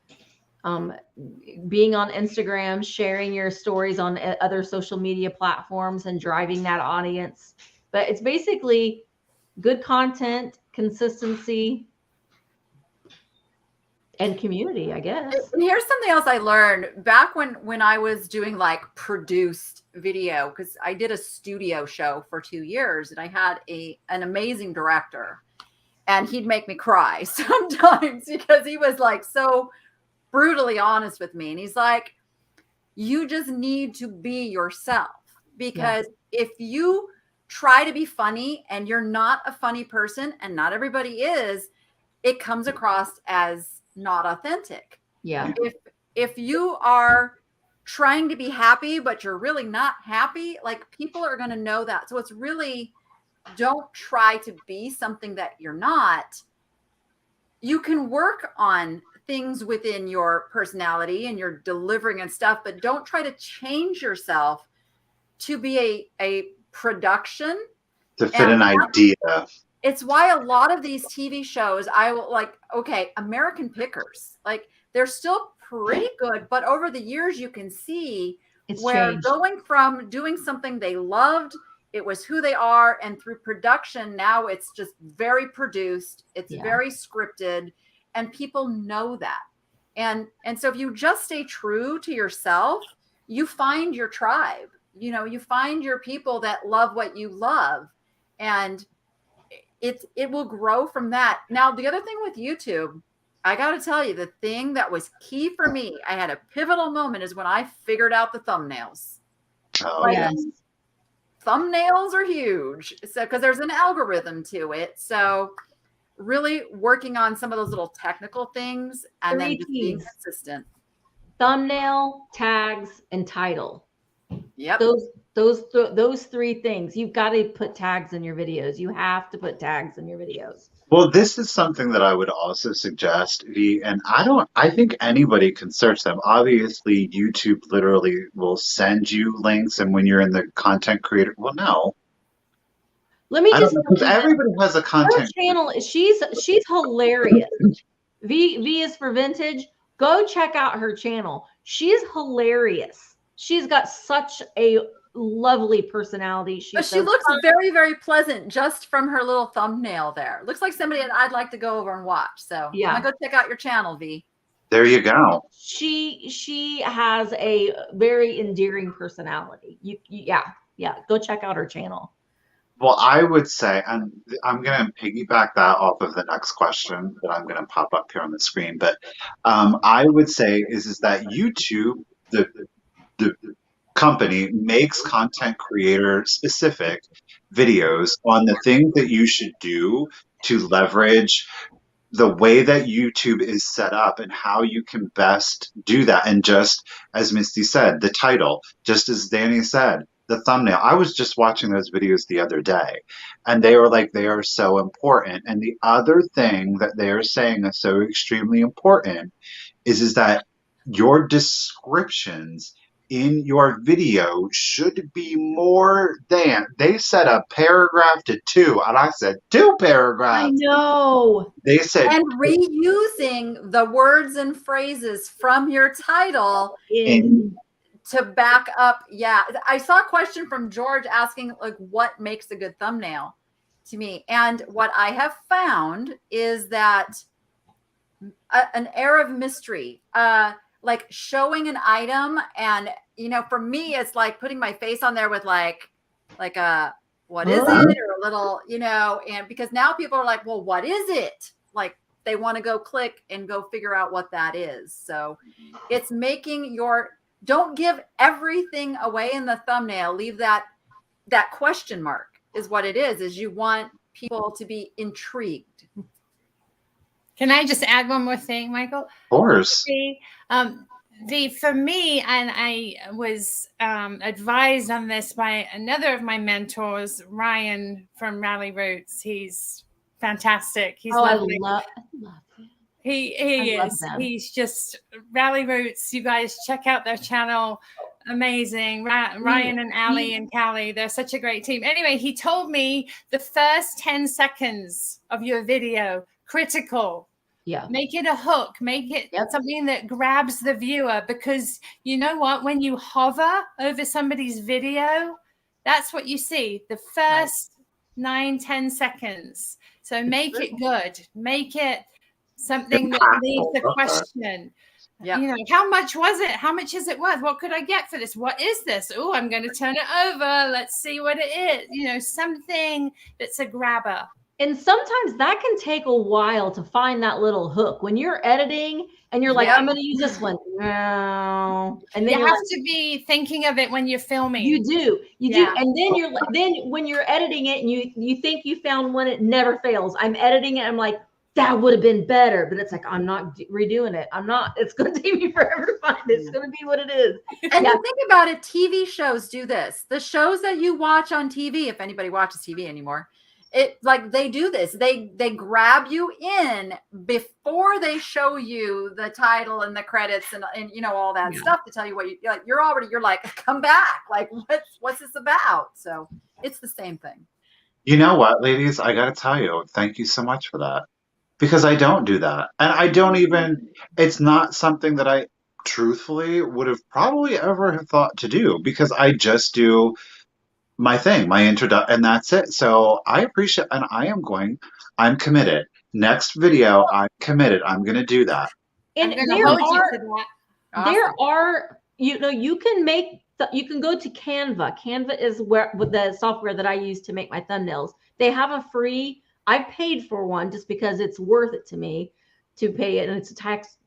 Being on Instagram, sharing your stories on other social media platforms and driving that audience. But it's basically good content, consistency, and community, I guess. And here's something else I learned back when I was doing like produced video, because I did a studio show for 2 years and I had an amazing director, and he'd make me cry sometimes because he was like so brutally honest with me. And he's like, you just need to be yourself, because if you try to be funny and you're not a funny person, and not everybody is, it comes across as not authentic. Yeah. If you are trying to be happy, but you're really not happy, like people are going to know that. So it's really, don't try to be something that you're not. You can work on things within your personality and your delivering and stuff, but don't try to change yourself to be a production. To fit an idea. It's why a lot of these TV shows, I will like, okay, American Pickers, like they're still pretty good, but over the years you can see It's where changed. going from doing something they loved, it was who they are, and through production, now it's just very produced, it's very scripted, and people know that. And so if you just stay true to yourself, you find your tribe, you find your people that love what you love, and it will grow from that. Now, the other thing with YouTube, I got to tell you, the thing that was key for me, I had a pivotal moment, is when I figured out the thumbnails. Oh, Like, Yes. thumbnails are huge. So, because there's an algorithm to it. So really working on some of those little technical things and then just being consistent. Thumbnail, tags, and title. Yep. Those three things. You've got to put tags in your videos. You have to put tags in your videos. Well, this is something that I would also suggest, V, and I think anybody can search them. Obviously, YouTube literally will send you links, and when you're in the content creator, well, no. Let me just, because everybody has a content channel. She's hilarious. V is for vintage. Go check out her channel. She's hilarious. She's got such a lovely personality. But she looks very, very pleasant just from her little thumbnail there. Looks like somebody that I'd like to go over and watch. So yeah, I'm gonna go check out your channel, V. There you go. She has a very endearing personality. Yeah. Go check out her channel. Well, I would say, and I'm going to piggyback that off of the next question that I'm going to pop up here on the screen. But I would say is that YouTube, the company, makes content creator specific videos on the things that you should do to leverage the way that YouTube is set up and how you can best do that. And just as Misty said, the title, just as Dani said, the thumbnail. I was just watching those videos the other day, and they were like, they are so important. And the other thing that they are saying is so extremely important is that your descriptions in your video should be more than, they said a paragraph to 2, and I said 2 paragraphs. I know. They said, and reusing the words and phrases from your title to back up. Yeah. I saw a question from George asking like, what makes a good thumbnail to me? And what I have found is that an air of mystery, like showing an item. And, you know, for me, it's like putting my face on there with like a, what is it? Or a little, you know, and because now people are like, well, what is it? Like they want to go click and go figure out what that is. So it's making your, don't give everything away in the thumbnail. Leave that question mark is what it is you want people to be intrigued. Can I just add one more thing, Michael? Of course. For me, and I was advised on this by another of my mentors, Ryan from Rally Roots. He's fantastic. He's lovely. I love him. He is. He's just Rally Roots. You guys check out their channel. Amazing. Ryan and Ali and Callie, they're such a great team. Anyway, he told me the first 10 seconds of your video, critical. Yeah. Make it a hook. Make it something that grabs the viewer, because you know what? When you hover over somebody's video, that's what you see. The first 9-10 seconds. So make it good. Make it something that leaves a question. Yeah. You know, how much was it? How much is it worth? What could I get for this? What is this? Oh, I'm going to turn it over. Let's see what it is. You know, something that's a grabber. And sometimes that can take a while to find that little hook when you're editing and you're like, I'm going to use this one. No. And then you have to be thinking of it when you're filming. You do. And then when you're editing it and you think you found one, it never fails. I'm editing it. I'm like, that would have been better, but it's like, I'm not redoing it. It's going to take me forever to find it. It's going to be what it is. And to think about it, TV shows do this. The shows that you watch on TV, if anybody watches TV anymore, it like they do this. They grab you in before they show you the title and the credits and you know, all that stuff to tell you what you're like, come back. Like, what's this about? So it's the same thing. You know what, ladies? I got to tell you, thank you so much for that. Because I don't do that. And I don't even, it's not something that I truthfully would have probably ever have thought to do, because I just do my thing, my introduction, and that's it. So I appreciate, and I'm committed. Next video, I'm committed. I'm going to do that. And there are, you know, you can go to Canva. Canva is the software that I use to make my thumbnails. They have a free, I paid for one just because it's worth it to me to pay it, and it's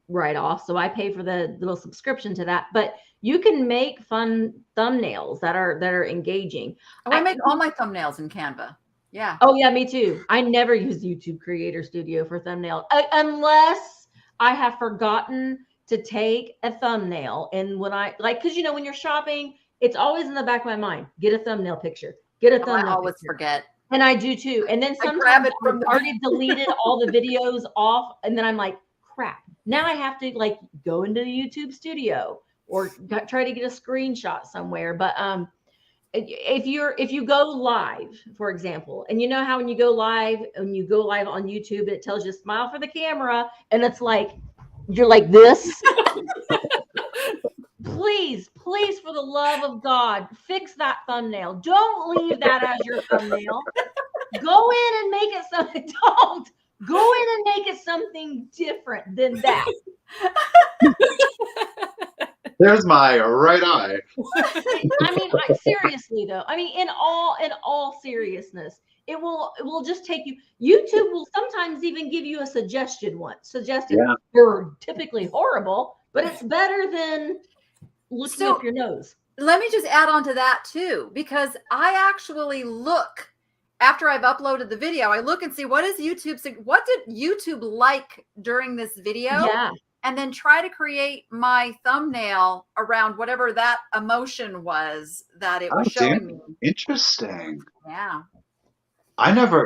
right off. So I pay for the little subscription to that. But you can make fun thumbnails that are engaging. Oh, I make all my thumbnails in Canva. Yeah. Oh yeah, me too. I never use YouTube Creator Studio for thumbnail unless I have forgotten to take a thumbnail. And when I because when you're shopping, it's always in the back of my mind. Get a thumbnail picture. Get a thumbnail. I always picture. forget. And I do too. And then sometimes I've already deleted all the videos off, and then I'm like, crap. Now I have to like go into the YouTube Studio or try to get a screenshot somewhere. But if you go live, for example, and you know how when you go live on YouTube, it tells you smile for the camera, and it's like you're like this. Please, for the love of God, fix that thumbnail. Don't leave that as your thumbnail. Go in and make it something. Don't go in and make it something different than that. There's my right eye. I mean, seriously though. I mean, in all seriousness, it will just take you. YouTube will sometimes even give you a suggested one, suggesting you're typically horrible, but it's better than looking up your nose. Let me just add on to that too, because I actually look after I've uploaded the video. I look and see what did YouTube like during this video. Yeah. And then try to create my thumbnail around whatever that emotion was that it was showing me. Interesting. Yeah.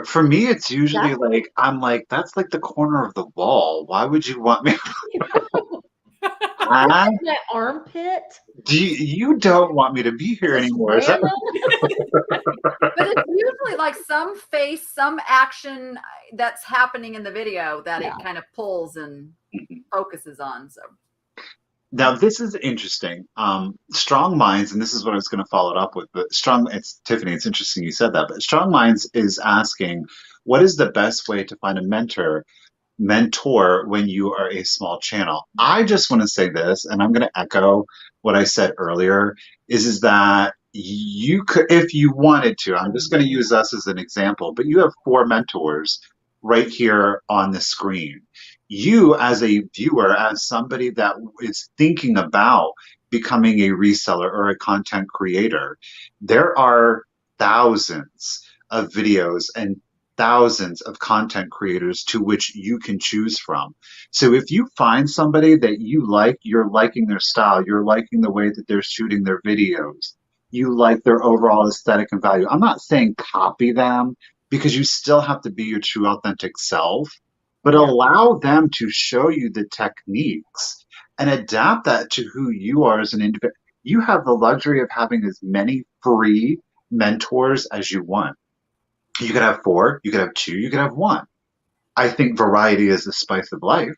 For me, it's usually I'm like, that's like the corner of the wall. Why would you want me? My armpit. You don't want me to be here anymore? Is that? But it's usually like some face, some action that's happening in the video that it kind of pulls and focuses on. So now this is interesting. Strong Minds, and this is what I was going to follow it up with. But it's Tiffany. It's interesting you said that. But Strong Minds is asking, what is the best way to find a mentor when you are a small channel? I just want to say this, and I'm going to echo what I said earlier, is that you could, if you wanted to, I'm just going to use us as an example, but you have 4 mentors right here on the screen. You as a viewer, as somebody that is thinking about becoming a reseller or a content creator, there are thousands of videos and thousands of content creators to which you can choose from. So if you find somebody that you like, you're liking their style, you're liking the way that they're shooting their videos, you like their overall aesthetic and value. I'm not saying copy them, because you still have to be your true authentic self, but allow them to show you the techniques and adapt that to who you are as an individual. You have the luxury of having as many free mentors as you want. You could have 4, you could have 2, you could have 1. I think variety is the spice of life.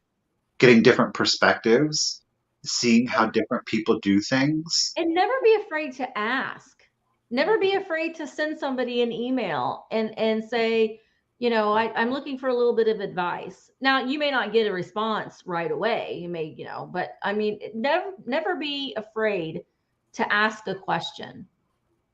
Getting different perspectives, seeing how different people do things. And never be afraid to ask. Never be afraid to send somebody an email and say, I'm looking for a little bit of advice. Now, you may not get a response right away. You may, but I mean, never be afraid to ask a question.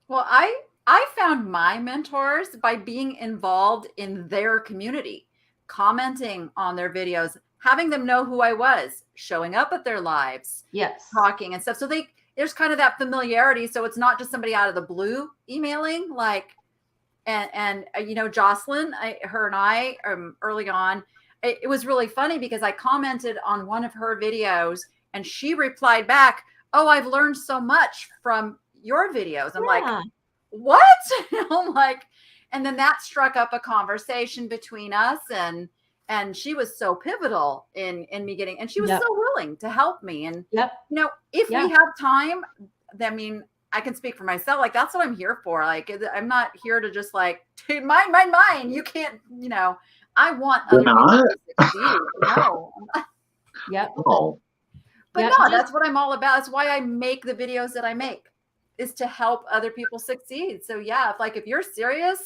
Well, I found my mentors by being involved in their community, commenting on their videos, having them know who I was, showing up at their lives, talking and stuff. So there's kind of that familiarity. So it's not just somebody out of the blue emailing, and Jocelyn, her and I, early on, it was really funny because I commented on one of her videos and she replied back, "Oh, I've learned so much from your videos." I'm like, what? I'm like, and then that struck up a conversation between us, and she was so pivotal in me getting, and she was so willing to help me. And if we have time, I mean, I can speak for myself. Like, that's what I'm here for. Like, I'm not here to just like, dude, mine. You can't, I want other people to succeed. No. Oh. But no, that's what I'm all about. That's why I make the videos that I make, is to help other people succeed. So if you're serious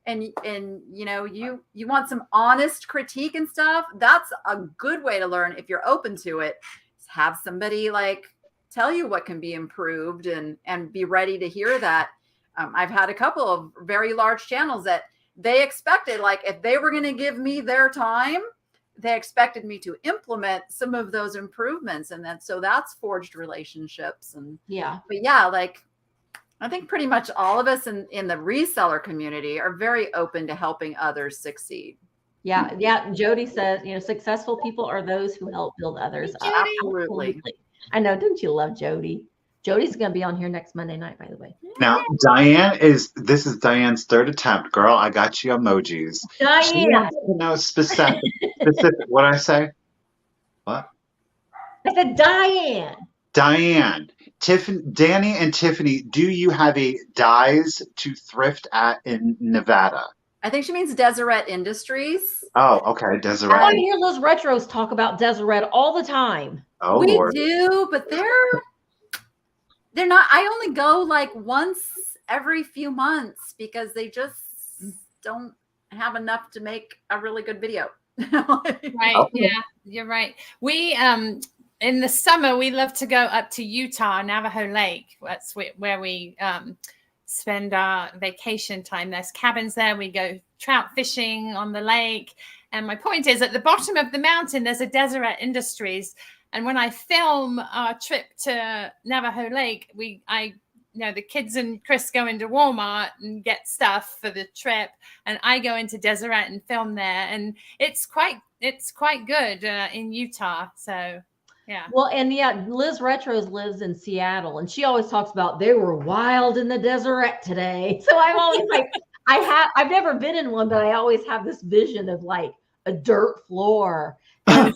and you want some honest critique and stuff, that's a good way to learn. If you're open to it, have somebody tell you what can be improved and be ready to hear that. I've had a couple of very large channels that they expected, if they were going to give me their time, they expected me to implement some of those improvements. And then, so that's forged relationships. And but yeah, like I think pretty much all of us in the reseller community are very open to helping others succeed. Yeah. Jody says, successful people are those who help build others up. Absolutely. I know. Don't you love Jody? Jody's going to be on here next Monday night, by the way. Now, this is Diane's third attempt. Girl, I got you emojis. Diane. She wants to know specific. What did I say? What? I said Diane. Dani and Tiffany, do you have a dyes to thrift at in Nevada? I think she means Deseret Industries. Oh, okay. Deseret. I hear Liz Retros talk about Deseret all the time. Oh, we Lord. do, but they're not. I only go like once every few months because they just don't have enough to make a really good video. Right. Yeah, you're right. We in the summer we love to go up to Utah, Navajo Lake. That's where we spend our vacation time. There's cabins there. We go trout fishing on the lake. And my point is, at the bottom of the mountain, there's a Deseret Industries. And when I film our trip to Navajo Lake, the kids and Chris go into Walmart and get stuff for the trip, and I go into Deseret and film there. And it's quite good in Utah. So yeah. Well, and Liz Retros lives in Seattle, and she always talks about they were wild in the Deseret today. So I'm always like, I've never been in one, but I always have this vision of like a dirt floor. And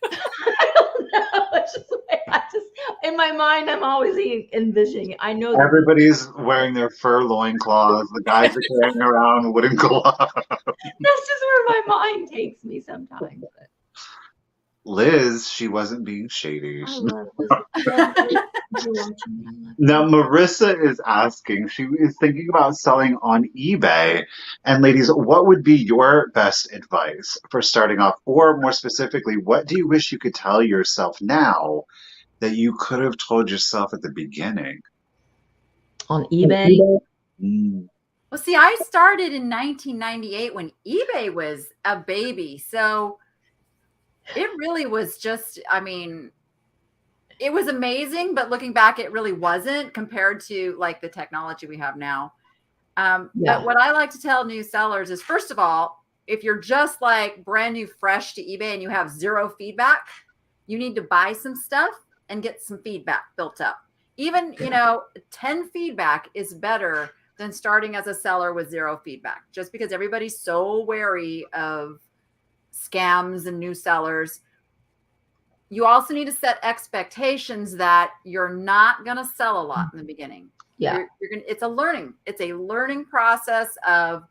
I don't know. It's just in my mind, I'm always envisioning. I know everybody's wearing their fur loincloths. The guys are carrying around wooden gloves. That's just where my mind takes me sometimes. Liz, she wasn't being shady. I love Liz. Now, Marissa is asking, she is thinking about selling on eBay. And ladies, what would be your best advice for starting off? Or more specifically, what do you wish you could tell yourself now that you could have told yourself at the beginning? On eBay? Well, see, I started in 1998 when eBay was a baby. So it really was just, it was amazing, but looking back, it really wasn't compared to like the technology we have now. But what I like to tell new sellers is, first of all, if you're just like brand new, fresh to eBay and you have zero feedback, you need to buy some stuff and get some feedback built up. Even, 10 feedback is better than starting as a seller with zero feedback, just because everybody's so wary of scams and new sellers. You also need to set expectations that you're not going to sell a lot in the beginning. Yeah. It's a learning process of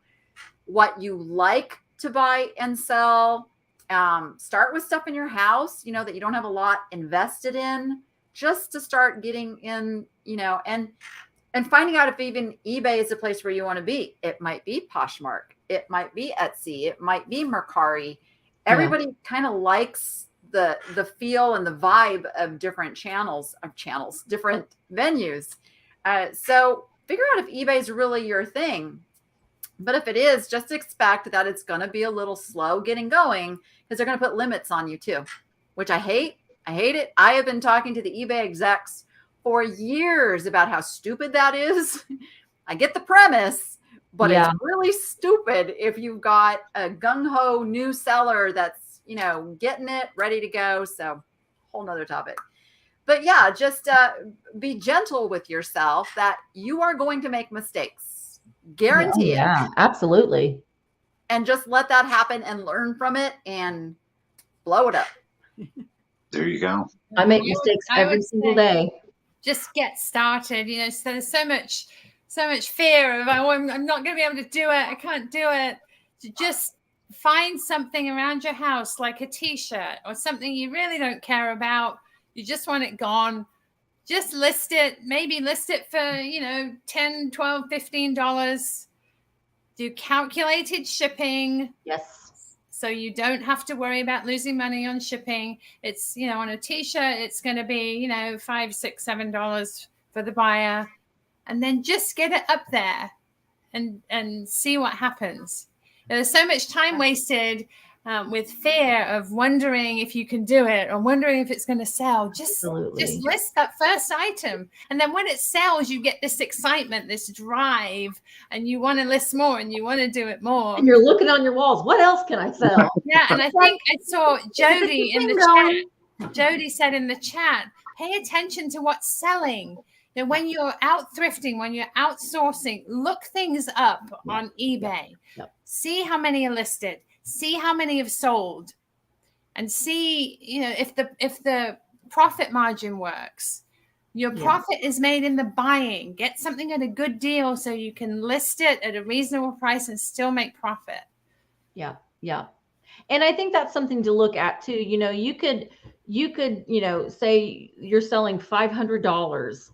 what you like to buy and sell. Start with stuff in your house, that you don't have a lot invested in, just to start getting in, and finding out if even eBay is a place where you want to be. It might be Poshmark. It might be Etsy. It might be Mercari. Everybody kind of likes the feel and the vibe of different different venues. So figure out if eBay is really your thing. But if it is, just expect that it's going to be a little slow getting going, because they're going to put limits on you too, which I hate. I hate it. I have been talking to the eBay execs for years about how stupid that is. I get the premise, but it's really stupid if you've got a gung-ho new seller that's, getting it ready to go. So whole nother topic. But yeah, just be gentle with yourself that you are going to make mistakes. Guarantee it. Yeah, absolutely. And just let that happen and learn from it and blow it up. There you go. I make mistakes every single day. Just get started. So there's so much fear of, I'm not going to be able to do it. I can't do it. Just find something around your house, like a t-shirt or something you really don't care about. You just want it gone. Just list it. Maybe list it for, $10, $12, $15. Do calculated shipping. Yes. So you don't have to worry about losing money on shipping. It's, on a t-shirt, it's going to be, $5, $6, $7 for the buyer. And then just get it up there and see what happens. There's so much time wasted with fear of wondering if you can do it or wondering if it's going to sell, just list that first item. And then when it sells, you get this excitement, this drive, and you want to list more and you want to do it more. And you're looking on your walls. What else can I sell? Yeah. And I think I saw Jody in the chat. Jody said in the chat, pay attention to what's selling. You know, when you're out thrifting, when you're outsourcing, look things up on eBay. See how many are listed. See how many have sold, and see, you know, if the profit margin works. Your profit is made in the buying. Get something at a good deal so you can list it at a reasonable price and still make profit. Yeah. And I think that's something to look at too. You know, you could, you know, say you're selling $500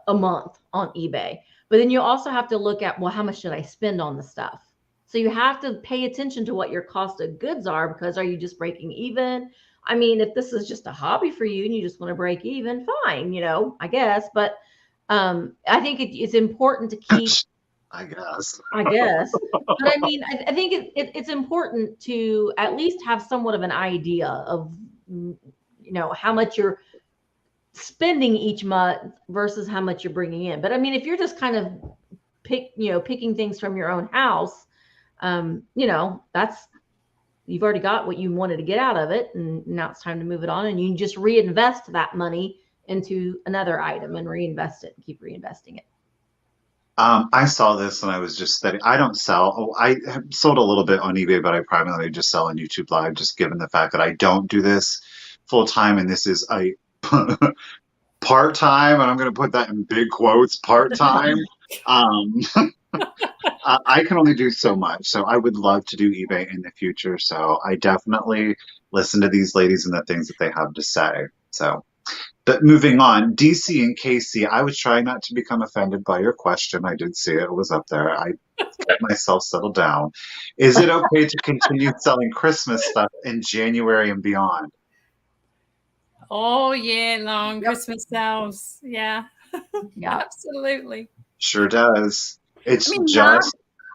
a month on eBay, but then you also have to look at, well, how much should I spend on the stuff? So you have to pay attention to what your cost of goods are, because are you just breaking even? I mean, if this is just a hobby for you and you just want to break even, fine, you know, I guess. But I think it's important to keep. I guess. But I mean, I think it's important to at least have somewhat of an idea of, you know, how much you're spending each month versus how much you're bringing in. But I mean, if you're just kind of picking things from your own house, you know, you've already got what you wanted to get out of it, and now it's time to move it on, and you can just reinvest that money into another item and reinvest it and keep reinvesting it. I saw this and I was just studying. I don't sell. Oh, I have sold a little bit on eBay, but I primarily just sell on YouTube Live, just given the fact that I don't do this full time, and this is a part time, and I'm going to put that in big quotes, part time. I can only do so much, so I would love to do eBay in the future. So I definitely listen to these ladies and the things that they have to say. So, but moving on, DC and Casey, I was trying not to become offended by your question. I did see it; it was up there. I kept myself settled down. Is it okay to continue selling Christmas stuff in January and beyond? All year long, Christmas sales. Yeah, absolutely. Sure does. It's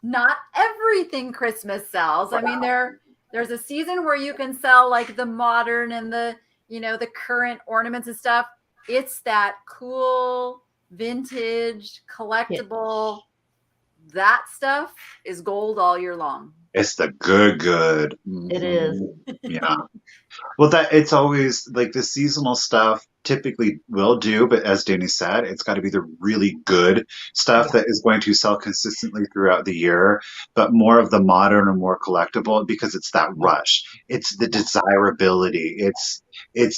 not everything Christmas sells. I mean, there's a season where you can sell like the modern and the, you know, the current ornaments and stuff. It's that cool vintage collectible. That stuff is gold all year long. It's the good. Mm-hmm. It is. Yeah. Well, it's always like the seasonal stuff typically will do, but as Dani said, it's got to be the really good stuff that is going to sell consistently throughout the year, but more of the modern and more collectible, because it's that rush. It's the desirability. It's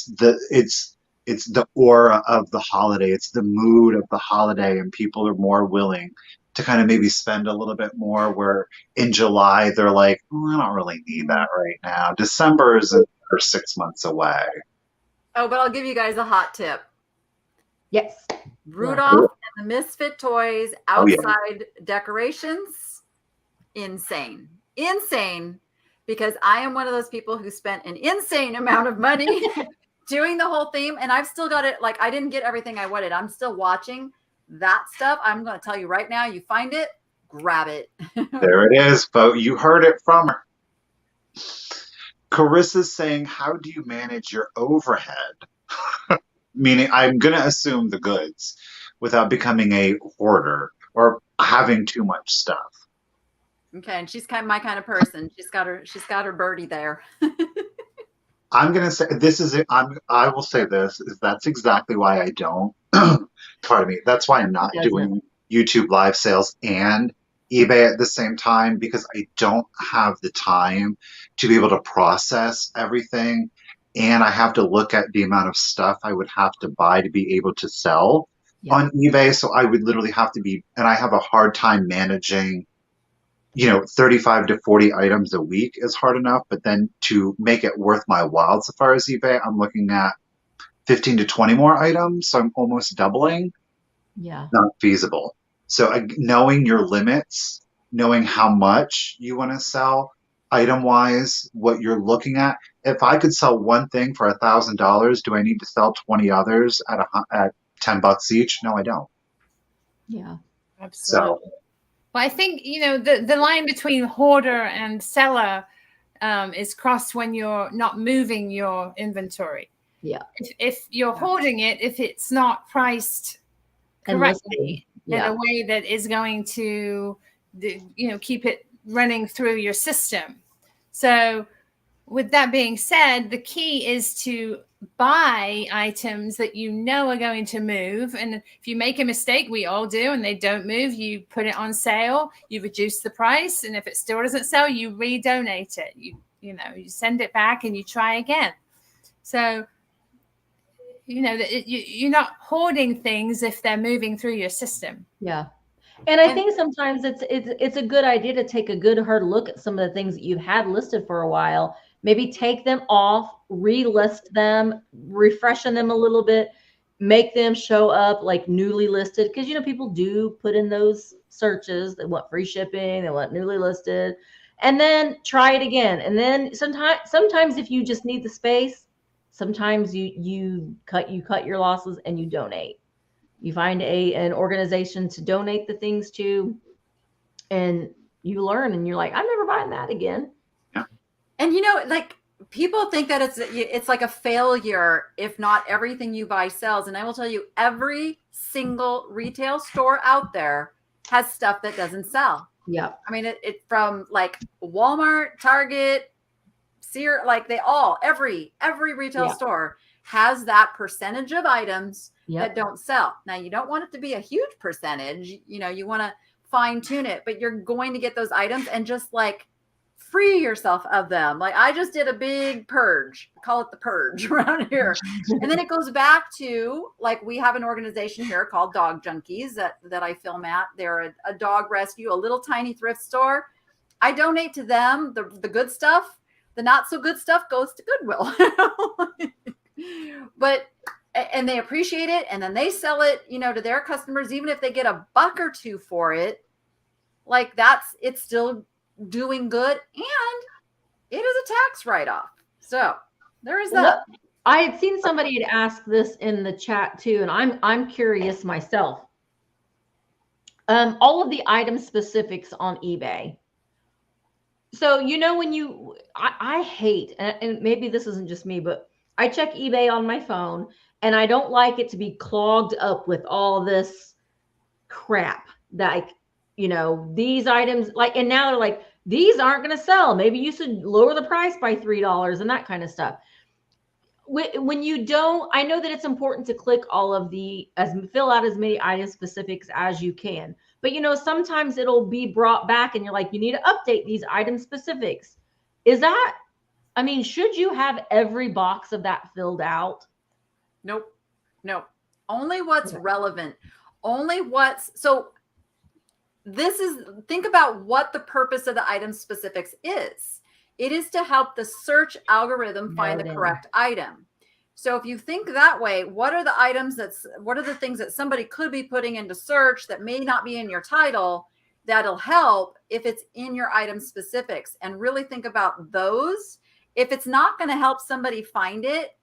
the aura of the holiday. It's the mood of the holiday, and people are more willing to kind of maybe spend a little bit more, where in July they're like, I don't really need that right now. December is 6 months away. Oh, but I'll give you guys a hot tip. Yes. Rudolph and the Misfit toys outside decorations, insane. Because I am one of those people who spent an insane amount of money doing the whole theme, and I've still got it. Like, I didn't get everything I wanted. I'm still watching that stuff. I'm going to tell you right now, you find it, grab it. There it is, folks. You heard it from her. Carissa's saying, how do you manage your overhead? Meaning, I'm going to assume the goods without becoming a hoarder or having too much stuff. Okay, and she's my kind of person. She's got her birdie there. I'm going to say this is it. I will say this is that's exactly why I don't. Pardon me. That's why I'm not doing YouTube live sales and eBay at the same time, because I don't have the time to be able to process everything, and I have to look at the amount of stuff I would have to buy to be able to sell on eBay. So I would literally have to be, and I have a hard time managing, 35 to 40 items a week is hard enough, but then to make it worth my while so far as eBay, I'm looking at 15 to 20 more items. So I'm almost doubling. Yeah. Not feasible. So knowing your limits, knowing how much you want to sell item wise, what you're looking at. If I could sell one thing for $1,000, do I need to sell 20 others at $10 each? No, I don't. Yeah, absolutely. So, well, I think, the line between hoarder and seller is crossed when you're not moving your inventory. Yeah. If you're hoarding it, if it's not priced correctly in a way that is going to, keep it running through your system. So with that being said, the key is to buy items that you know are going to move. And if you make a mistake, we all do, and they don't move, you put it on sale, you reduce the price. And if it still doesn't sell, you redonate it. You send it back and you try again. So, you're not hoarding things if they're moving through your system. Yeah. And I think sometimes it's a good idea to take a good hard look at some of the things that you've had listed for a while. Maybe take them off, relist them, refreshen them a little bit, make them show up like newly listed. Because people do put in those searches. They want free shipping, they want newly listed, and then try it again. And then sometimes if you just need the space, sometimes you cut your losses and you donate. You find an organization to donate the things to, and you learn, and you're like, I'm never buying that again. Yeah. And like people think that it's like a failure if not everything you buy sells. And I will tell you, every single retail store out there has stuff that doesn't sell. Yeah. I mean, it from like Walmart, Target, Sears, like every retail store has that percentage of items that don't sell. Now, you don't want it to be a huge percentage. You want to fine tune it, but you're going to get those items and just like free yourself of them. Like I just did a big purge, call it the purge around here. And then it goes back to like, we have an organization here called Dog Junkies that I film at. They're a dog rescue, a little tiny thrift store. I donate to them the good stuff. The not so good stuff goes to Goodwill. And they appreciate it, and then they sell it, to their customers, even if they get $1 or $2 for it. Like it's still doing good, and it is a tax write-off. So there is that. I had seen somebody had asked this in the chat too, and I'm curious myself. All of the item specifics on eBay. So when I hate, and maybe this isn't just me, but I check eBay on my phone, and I don't like it to be clogged up with all this crap. Like, these items, like, and now they're like, these aren't going to sell. Maybe you should lower the price by $3 and that kind of stuff. When you don't, I know that it's important to click all of fill out as many item specifics as you can. But, sometimes it'll be brought back and you're like, you need to update these item specifics. Should you have every box of that filled out? Nope. Only what's relevant. Think about what the purpose of the item specifics is. It is to help the search algorithm find the correct item. So if you think that way, what are the things that somebody could be putting into search that may not be in your title that'll help if it's in your item specifics? And really think about those. If it's not going to help somebody find it,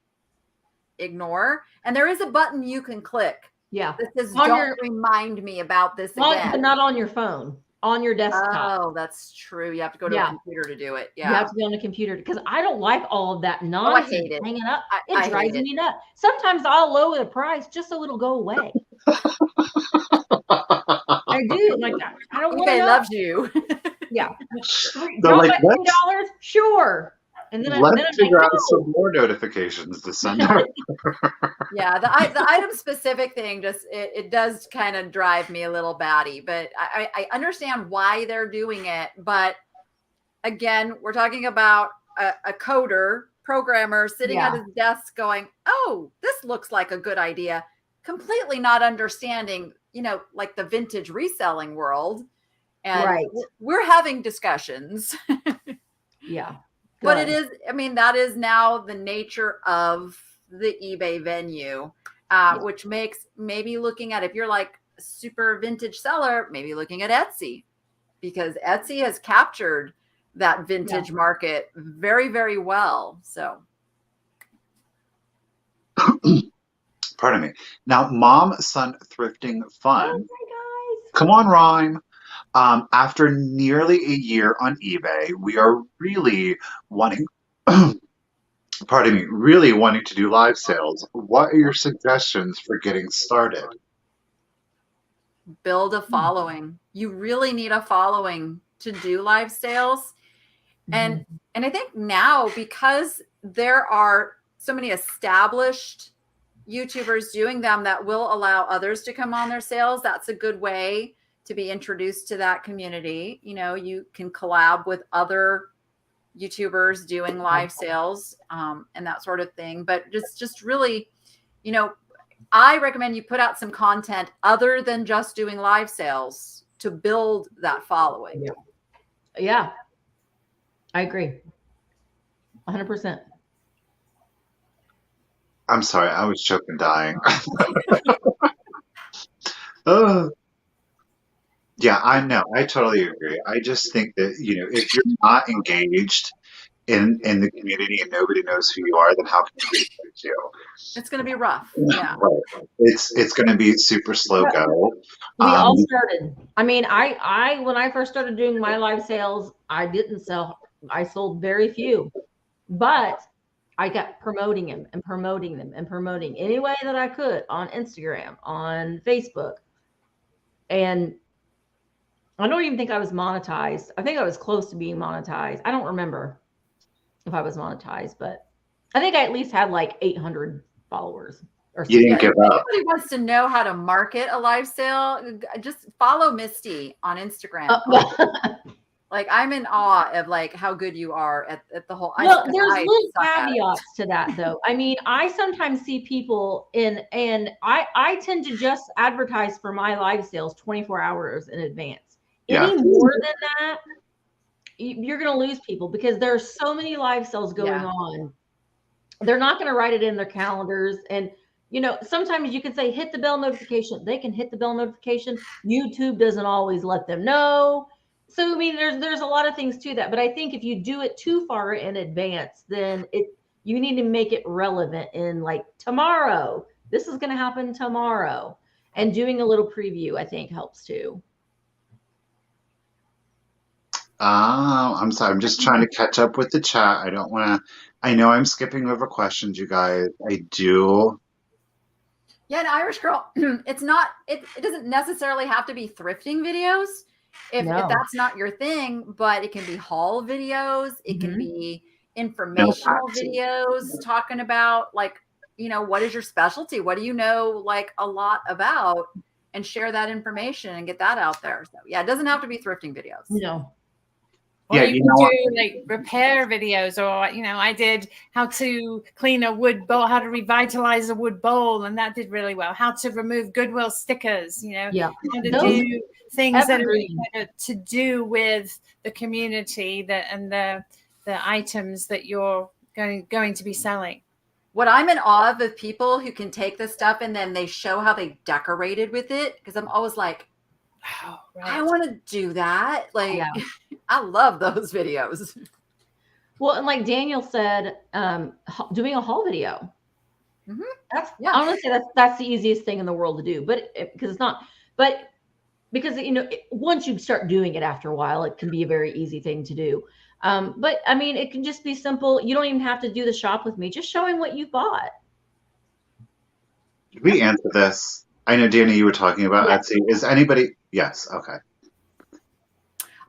ignore. And there is a button you can click. Yeah. That says, don't remind me about this again. But not on your phone, on your desktop. Oh, that's true. You have to go to a computer to do it. Yeah. You have to be on a computer, because I don't like all of that nonsense hanging up. It drives me nuts. Sometimes I'll lower the price just so it'll go away. I do. Like, I don't want to know. Loves you. Yeah. They're like, $10? Sure. And then let's figure out some more notifications to send out. Yeah, the item specific thing it does kind of drive me a little batty, but I understand why they're doing it. But again, we're talking about a programmer sitting at his desk going, oh, this looks like a good idea, completely not understanding, like the vintage reselling world. And we're having discussions. Yeah. But it is, that is now the nature of the eBay venue, which makes maybe looking at, if you're like a super vintage seller, maybe looking at Etsy, because Etsy has captured that vintage market very, very well. So. Pardon me. Now, Mom Son Thrifting Fun. Oh, hi guys. Come on, rhyme. After nearly a year on eBay, we are really wanting, pardon me, really wanting to do live sales. What are your suggestions for getting started? Build a following. You really need a following to do live sales. And I think now, because there are so many established YouTubers doing them that will allow others to come on their sales, that's a good way to be introduced to that community. You know, you can collab with other YouTubers doing live sales and that sort of thing. But just really, you know, I recommend you put out some content other than just doing live sales to build that following. Yeah. I agree. 100%. I'm sorry, I was choking dying. Oh. Yeah, I know. I totally agree. I just think that, you know, if you're not engaged in the community and nobody knows who you are, then how can you reach you? It's going to be rough. Yeah. Right. It's going to be super slow go. We all started. I mean, I when I first started doing my live sales, I didn't sell. I sold very few, but I kept promoting them and promoting them and promoting any way that I could on Instagram, on Facebook. And I don't even think I was monetized. I think I was close to being monetized. I don't remember if I was monetized, but I think I at least had like 800 followers. Or You didn't give If up. anybody wants to know how to market a live sale, just follow Misty on Instagram. Like, I'm in awe of like how good you are at the whole. Well, there's little caveats to that, though. I mean, I sometimes see people and I tend to just advertise for my live sales 24 hours in advance. Yeah. Any more than that, you're going to lose people because there are so many live sales going on. They're not going to write it in their calendars. And, you know, sometimes you can say, hit the bell notification. They can hit the bell notification. YouTube doesn't always let them know. So, I mean, there's a lot of things to that. But I think if you do it too far in advance, then you need to make it relevant in like tomorrow. This is going to happen tomorrow. And doing a little preview, I think, helps too. I'm sorry. I'm just trying to catch up with the chat. I don't want to. I know I'm skipping over questions, you guys. I do. Yeah, an Irish girl. It's not. It doesn't necessarily have to be thrifting videos if that's not your thing. But it can be haul videos. It can be informational videos talking about like, you know, what is your specialty? What do you know like a lot about? And share that information and get that out there. So yeah, it doesn't have to be thrifting videos. No. Or you can do like repair videos, or, you know, I did how to clean a wood bowl, how to revitalize a wood bowl, and that did really well. How to remove Goodwill stickers, you know, how to do things that are to do with the community and the items that you're going to be selling. What I'm in awe of is people who can take this stuff and then they show how they decorated with it, because I'm always like, oh, right. I want to do that. Like, I love those videos. Well, and like Daniel said, doing a haul video. That's honestly that's the easiest thing in the world to do. But because it's not, but because, you know, once you start doing it after a while, it can be a very easy thing to do. But I mean, it can just be simple. You don't even have to do the shop with me. Just showing what you bought. Did we answer this? I know, Dani, you were talking about Etsy. Is anybody? Yes. Okay.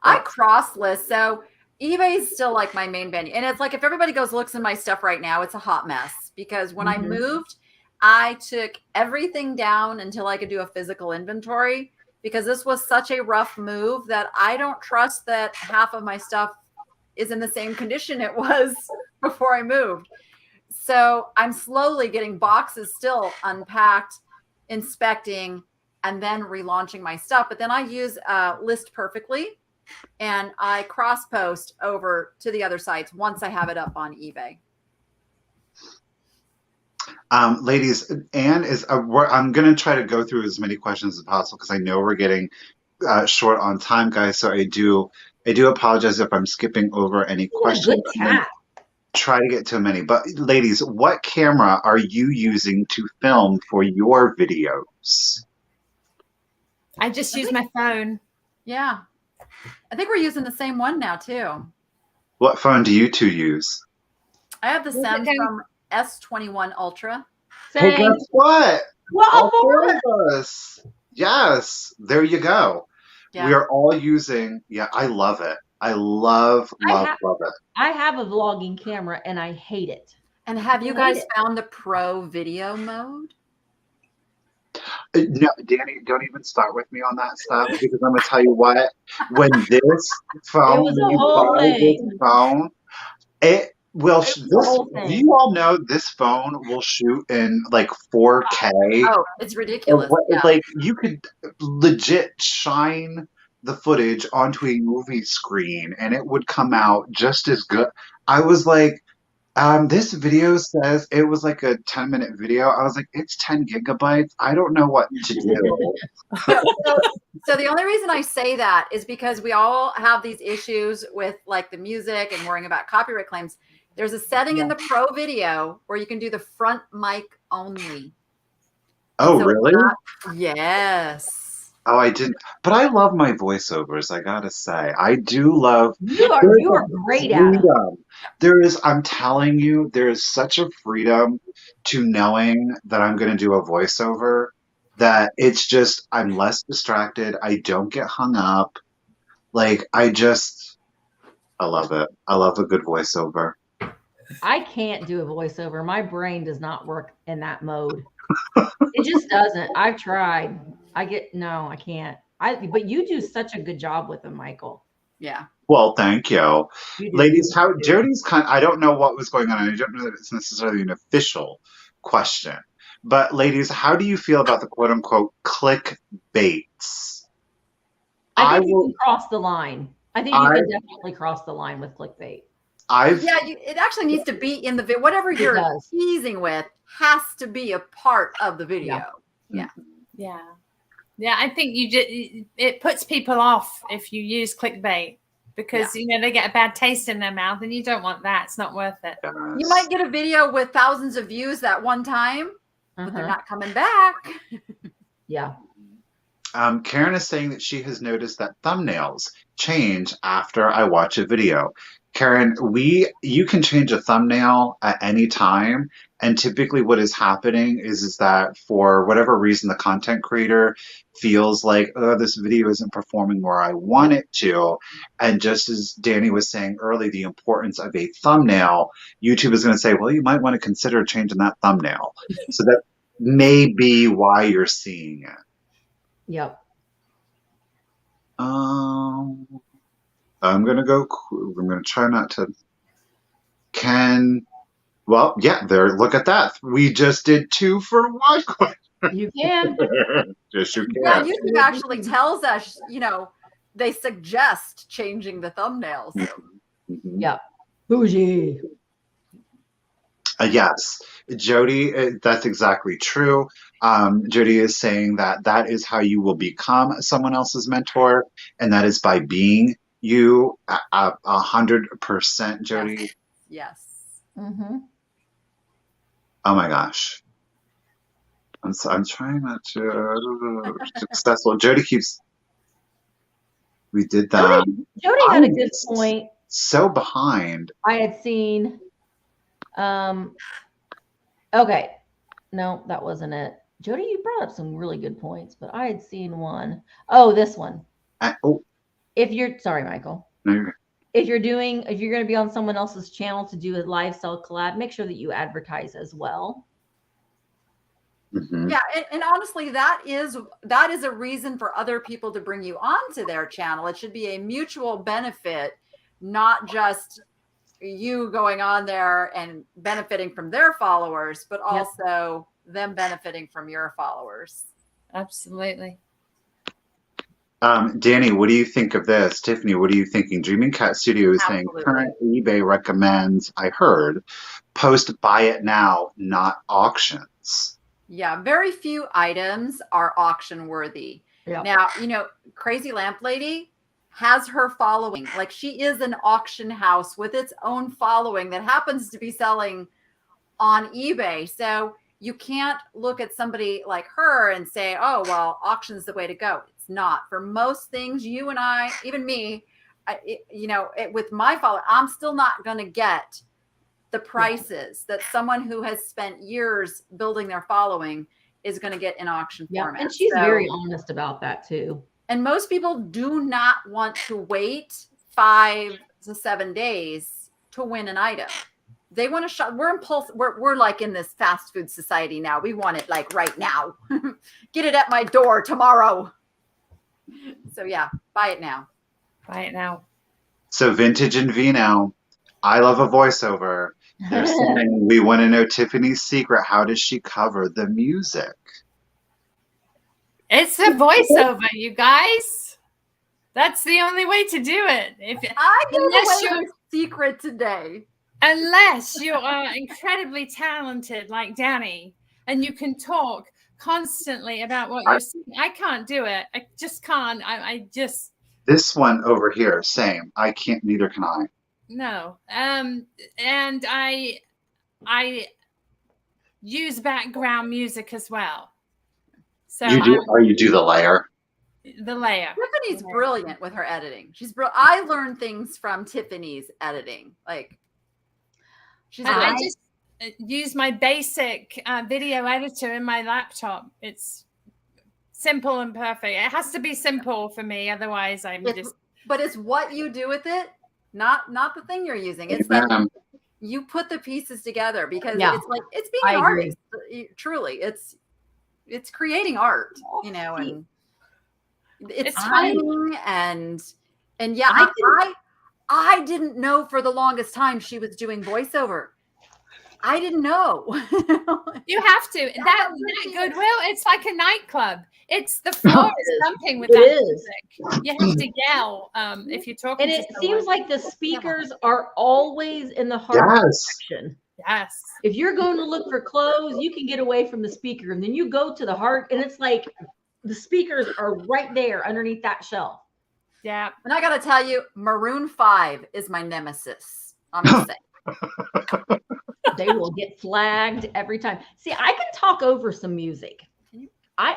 I cross list. So eBay is still like my main venue. And it's like, if everybody goes looks in my stuff right now, it's a hot mess because when I moved, I took everything down until I could do a physical inventory, because this was such a rough move that I don't trust that half of my stuff is in the same condition it was before I moved. So I'm slowly getting boxes still unpacked, inspecting, and then relaunching my stuff. But then I use List Perfectly, and I cross post over to the other sites once I have it up on eBay. Ladies, Anne is. I'm going to try to go through as many questions as possible because I know we're getting short on time, guys. So I do apologize if I'm skipping over any questions. Try to get to many. But ladies, what camera are you using to film for your videos? I just use my phone. Yeah. I think we're using the same one now too. What phone do you two use? I have the Was it Samsung S21 Ultra. Hey, Same. guess what? Well, All for four of us. Yes, there you go. Yeah. We are all using. Yeah, I love it. I love it. I have a vlogging camera and I hate it. And have you I hate guys it. found the pro video mode? No, Dani, don't even start with me on that stuff because I'm gonna tell you what. When this phone, was a when you whole buy this thing. phone, it will. It was a whole Do thing. you all know this phone will shoot in like 4K? Oh, it's ridiculous. Yeah. Like you could legit shine the footage onto a movie screen and it would come out just as good. I was like, this video says it was like a 10-minute video. I was like, it's 10 gigabytes. I don't know what to do. So the only reason I say that is because we all have these issues with like the music and worrying about copyright claims. There's a setting in the pro video where you can do the front mic only. Oh, So really? Yes. Oh, I didn't. But I love my voiceovers, I gotta say. I do love. You are great at it. Freedom. There is, I'm telling you, there is such a freedom to knowing that I'm going to do a voiceover that it's just, I'm less distracted. I don't get hung up. Like, I love it. I love a good voiceover. I can't do a voiceover. My brain does not work in that mode. It just doesn't. I've tried. No, I can't. But you do such a good job with them, Michael. Yeah. Well, thank you. You do. Ladies, Jody's I don't know what was going on. I don't know that it's necessarily an official question. But ladies, how do you feel about the quote unquote clickbaits? I think you can cross the line. I think you can definitely cross the line with clickbait. It actually needs to be in the video. Whatever you're teasing with has to be a part of the video. Yeah. I think it puts people off if you use clickbait because they get a bad taste in their mouth, and you don't want that. It's not worth it. Yes. You might get a video with thousands of views that one time, but they're not coming back. Yeah. Karen is saying that she has noticed that thumbnails change after I watch a video. Karen, you can change a thumbnail at any time. And typically what is happening is that for whatever reason, the content creator feels like, oh, this video isn't performing where I want it to. And just as Dani was saying earlier, the importance of a thumbnail, YouTube is going to say, well, you might want to consider changing that thumbnail. So that may be why you're seeing it. Yep. I'm going to try not to. Well, yeah, there. Look at that. We just did 2 for 1 question. You can. Yes, you can. Yeah, YouTube actually tells us, they suggest changing the thumbnails. Mm-hmm. Yeah. Bougie. Yes, Jody, that's exactly true. Jody is saying that is how you will become someone else's mentor, and that is by being you 100%, Jody. Yes. Mm-hmm. Oh my gosh. I'm trying not to successful. Jody keeps. We did that. Jody had a good point. So behind. I had seen. Okay. No, that wasn't it. Jody, you brought up some really good points, but I had seen one. Oh, this one. Sorry, Michael. No, you're good. If you're going to be on someone else's channel to do a lifestyle collab, make sure that you advertise as well. Mm-hmm. Yeah, and honestly, that is a reason for other people to bring you onto their channel. It should be a mutual benefit, not just you going on there and benefiting from their followers, but also them benefiting from your followers. Absolutely. Dani, what do you think of this? Tiffany, what are you thinking? Dreaming Cat Studio is saying current eBay recommends, I heard, post buy it now, not auctions. Yeah, very few items are auction worthy. Yeah. Now, Crazy Lamp Lady has her following. Like, she is an auction house with its own following that happens to be selling on eBay. So you can't look at somebody like her and say, oh, well, auction's the way to go. It's It's not. For most things, you and I, even me, with my follower, I'm still not going to get the prices that someone who has spent years building their following is going to get in auction format. And she's very honest about that too. And most people do not want to wait 5 to 7 days to win an item. They want to shop. We're like in this fast food society now. We want it like right now. Get it at my door tomorrow. So yeah, buy it now. Buy it now. So Vintage and Vino, I love a voiceover. They're saying, we want to know Tiffany's secret. How does she cover the music? It's a voiceover, you guys. That's the only way to do it. I gave away your secret today. Unless you are incredibly talented like Dani and you can talk constantly about what you're seeing. I can't do it. I just can't. I just. This one over here, same. I can't, neither can I. No. And I use background music as well. So you do the layer? The layer. Tiffany's brilliant with her editing. I learned things from Tiffany's editing. Like, I just use my basic video editor in my laptop. It's simple and perfect. It has to be simple for me, otherwise But it's what you do with it, not the thing you're using. It's that you put the pieces together, because it's like it's being an artist. Truly, it's creating art, and it's timing and I didn't know for the longest time she was doing voiceover. I didn't know. You have to. That Goodwill, it's like a nightclub. It's the floor is thumping with that music. You have to yell if you're talking. And it seems like the speakers are always in the heart section. Yes. If you're going to look for clothes, you can get away from the speaker, and then you go to the heart, and it's like the speakers are right there underneath that shelf. Yeah. And I got to tell you, Maroon 5 is my nemesis. I'm just saying. They will get flagged every time. See, I can talk over some music. I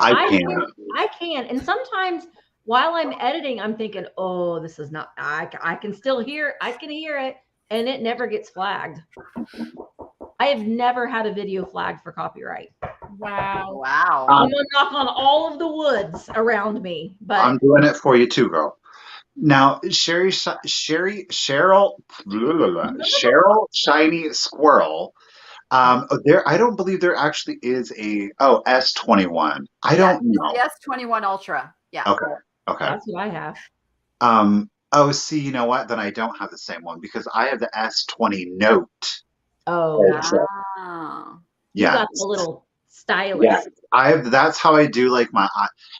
can. And sometimes while I'm editing, I'm thinking, oh, this is not, I can still hear, I can hear it, and it never gets flagged. I have never had a video flagged for copyright. Wow. I'm going to knock on all of the woods around me. But I'm doing it for you too, girl. Now, Cheryl Shiny Squirrel. I don't believe there actually is a S21. I don't know. The S21 Ultra. Yeah. Okay. That's what I have. See, you know what? Then I don't have the same one, because I have the S20 Note. Oh. You got the little stylus. Yeah. That's how I do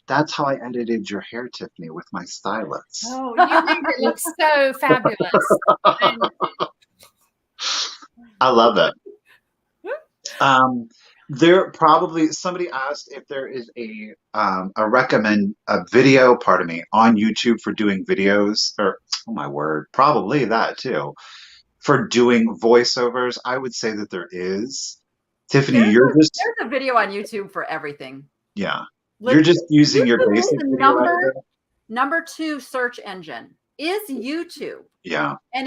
that's how I edited your hair, Tiffany, with my stylus. Oh, you made it look so fabulous. I love it. There probably, somebody asked if there is a video, on YouTube for doing videos, or oh my word, probably that too, for doing voiceovers. I would say that there is. Tiffany, there's a video on YouTube for everything. Yeah. You're just using your basic number 2 search engine is YouTube. Yeah. And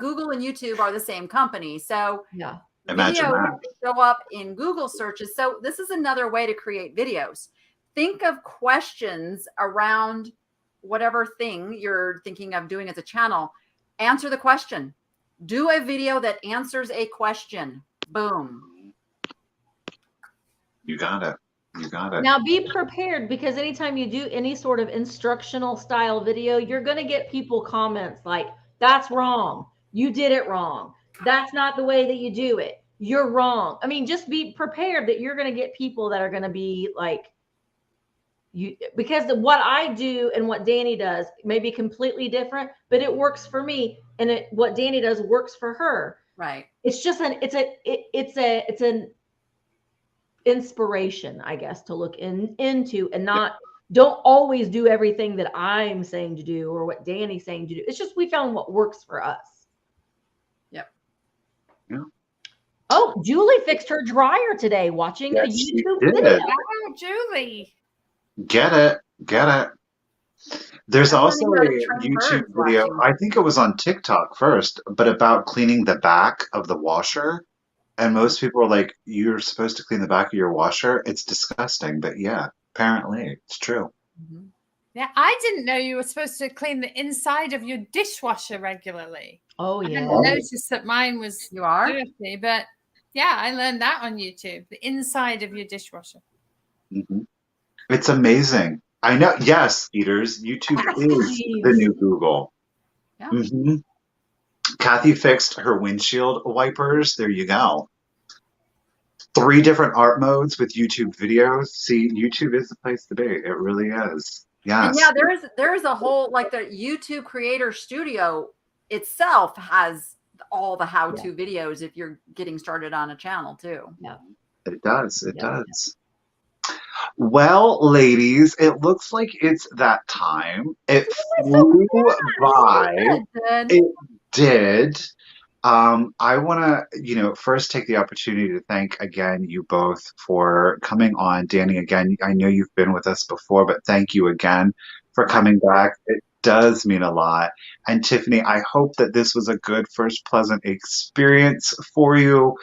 Google and YouTube are the same company. So yeah. Imagine videos show up in Google searches. So this is another way to create videos. Think of questions around whatever thing you're thinking of doing as a channel. Answer the question. Do a video that answers a question. Boom. You got it. Now be prepared, because anytime you do any sort of instructional style video, you're going to get people comments like, that's wrong. You did it wrong. That's not the way that you do it. You're wrong. I mean, just be prepared that you're going to get people that are going to be like, because what I do and what Dani does may be completely different, but it works for me, and what Dani does works for her. Right. It's just it's an inspiration, I guess, to look into, and don't always do everything that I'm saying to do or what Dani's saying to do. It's just we found what works for us. Yep. Yeah. Oh, Julie fixed her dryer today watching a YouTube video. Oh, Julie. Get it. There's I'm also learning how to a train YouTube birds video, watching. I think it was on TikTok first, but about cleaning the back of the washer. And most people are like, you're supposed to clean the back of your washer? It's disgusting. But yeah, apparently it's true. Mhm. Yeah, I didn't know you were supposed to clean the inside of your dishwasher regularly. Oh I yeah. hadn't noticed that mine was You are? dirty, but yeah, I learned that on YouTube. The inside of your dishwasher. Hmm. It's amazing. I know. Yes, eaters, YouTube is the new Google. Yeah. Hmm. Kathy fixed her windshield wipers. There you go. 3 different art modes with YouTube videos. See, YouTube is the place to be. It really is. And Yes. yeah, there's a whole, like, the YouTube Creator Studio itself has all the how-to videos if you're getting started on a channel too. Yeah. It does. It Yeah. does. Well, ladies, it looks like it's that time. It flew by. It did. I want to, first take the opportunity to thank again you both for coming on. Dani, again, I know you've been with us before, but thank you again for coming back. It does mean a lot. And Tiffany, I hope that this was a good first pleasant experience for you.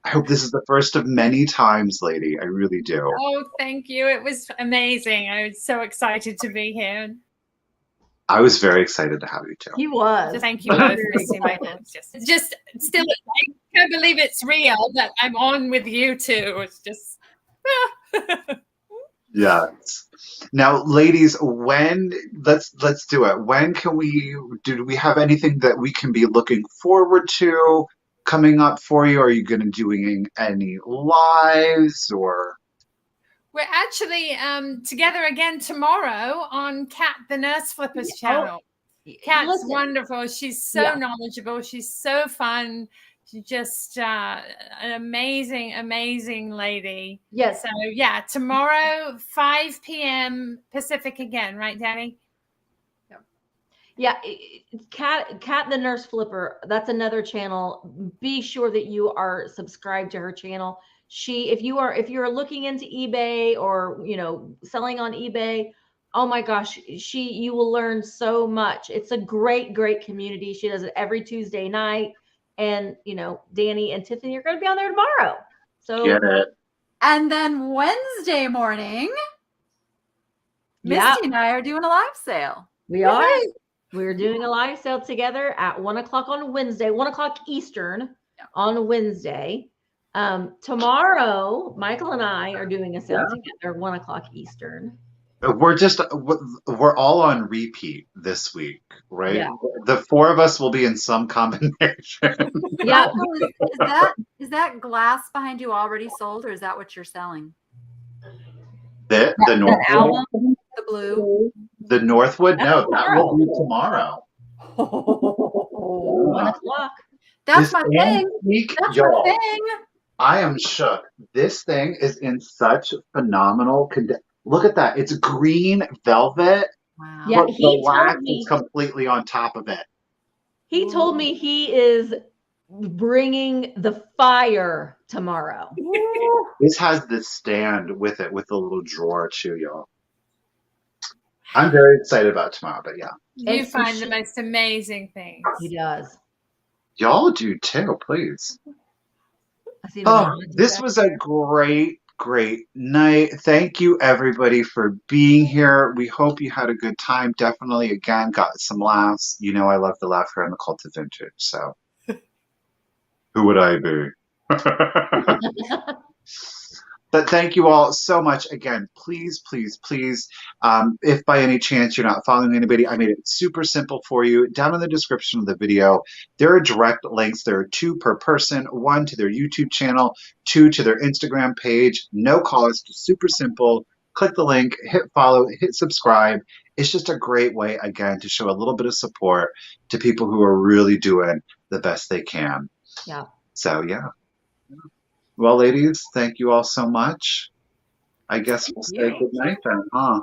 I hope this is the first of many times, lady. I really do. Oh, thank you. It was amazing. I was so excited to be here. I was very excited to have you too. He was. Thank you both for listening. Just still, I can't believe it's real that I'm on with you two. It's just. Yes. Now, ladies, let's do it. When can do we have anything that we can be looking forward to coming up for you? Are you going to doing any lives or? We're actually together again tomorrow on Kat the Nurse Flippers channel. Kat's wonderful. She's so knowledgeable. She's so fun. She's just an amazing, amazing lady. Yes. So yeah, tomorrow 5 p.m. Pacific again, right, Dani? Yeah, Kat the Nurse Flipper. That's another channel. Be sure that you are subscribed to her channel. If you're looking into eBay or selling on eBay, oh my gosh, you will learn so much. It's a great community. She does it every Tuesday night, and Dani and Tiffany are going to be on there tomorrow. So get it. And then Wednesday morning, Misty and I are doing a live sale. We are. We're doing a live sale together at 1:00 on Wednesday, 1:00 Eastern on Wednesday. Tomorrow, Michael and I are doing a sale together, 1:00 Eastern. We're all on repeat this week, right? Yeah. The 4 of us will be in some combination. Yeah. Is that glass behind you already sold, or is that what you're selling? The Northwood? The blue? The Northwood? No, that will be tomorrow. 1:00. That's my thing. That's my thing. I am shook. This thing is in such phenomenal condition. Look at that. It's green velvet. Wow. Yeah, but the wax is completely on top of it. He told me he is bringing the fire tomorrow. This has this stand with it, with a little drawer too, y'all. I'm very excited about tomorrow, but yeah. You find the most amazing things. He does. Y'all do too, please. This was a great night. Thank you everybody for being here. We hope you had a good time. Definitely, again, got some laughs. I love the laughter and the The.Cult.Of.Vintage. So who would I be? But thank you all so much. Again, please, if by any chance you're not following anybody, I made it super simple for you. Down in the description of the video, there are direct links. There are 2 per person, 1 to their YouTube channel, 2 to their Instagram page. No cost, super simple. Click the link, hit follow, hit subscribe. It's just a great way, again, to show a little bit of support to people who are really doing the best they can. Yeah. So, yeah. Well, ladies, thank you all so much. I guess we'll say good night then, huh?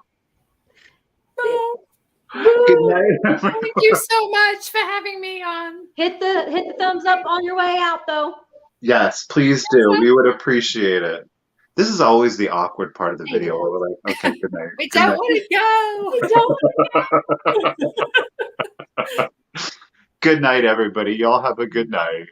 Good night. Thank you so much for having me on. Hit the thumbs up on your way out, though. Yes, please do. We would appreciate it. This is always the awkward part of the video where we're like, okay, good night. We Good don't night. want to go. Good night, everybody. Y'all have a good night.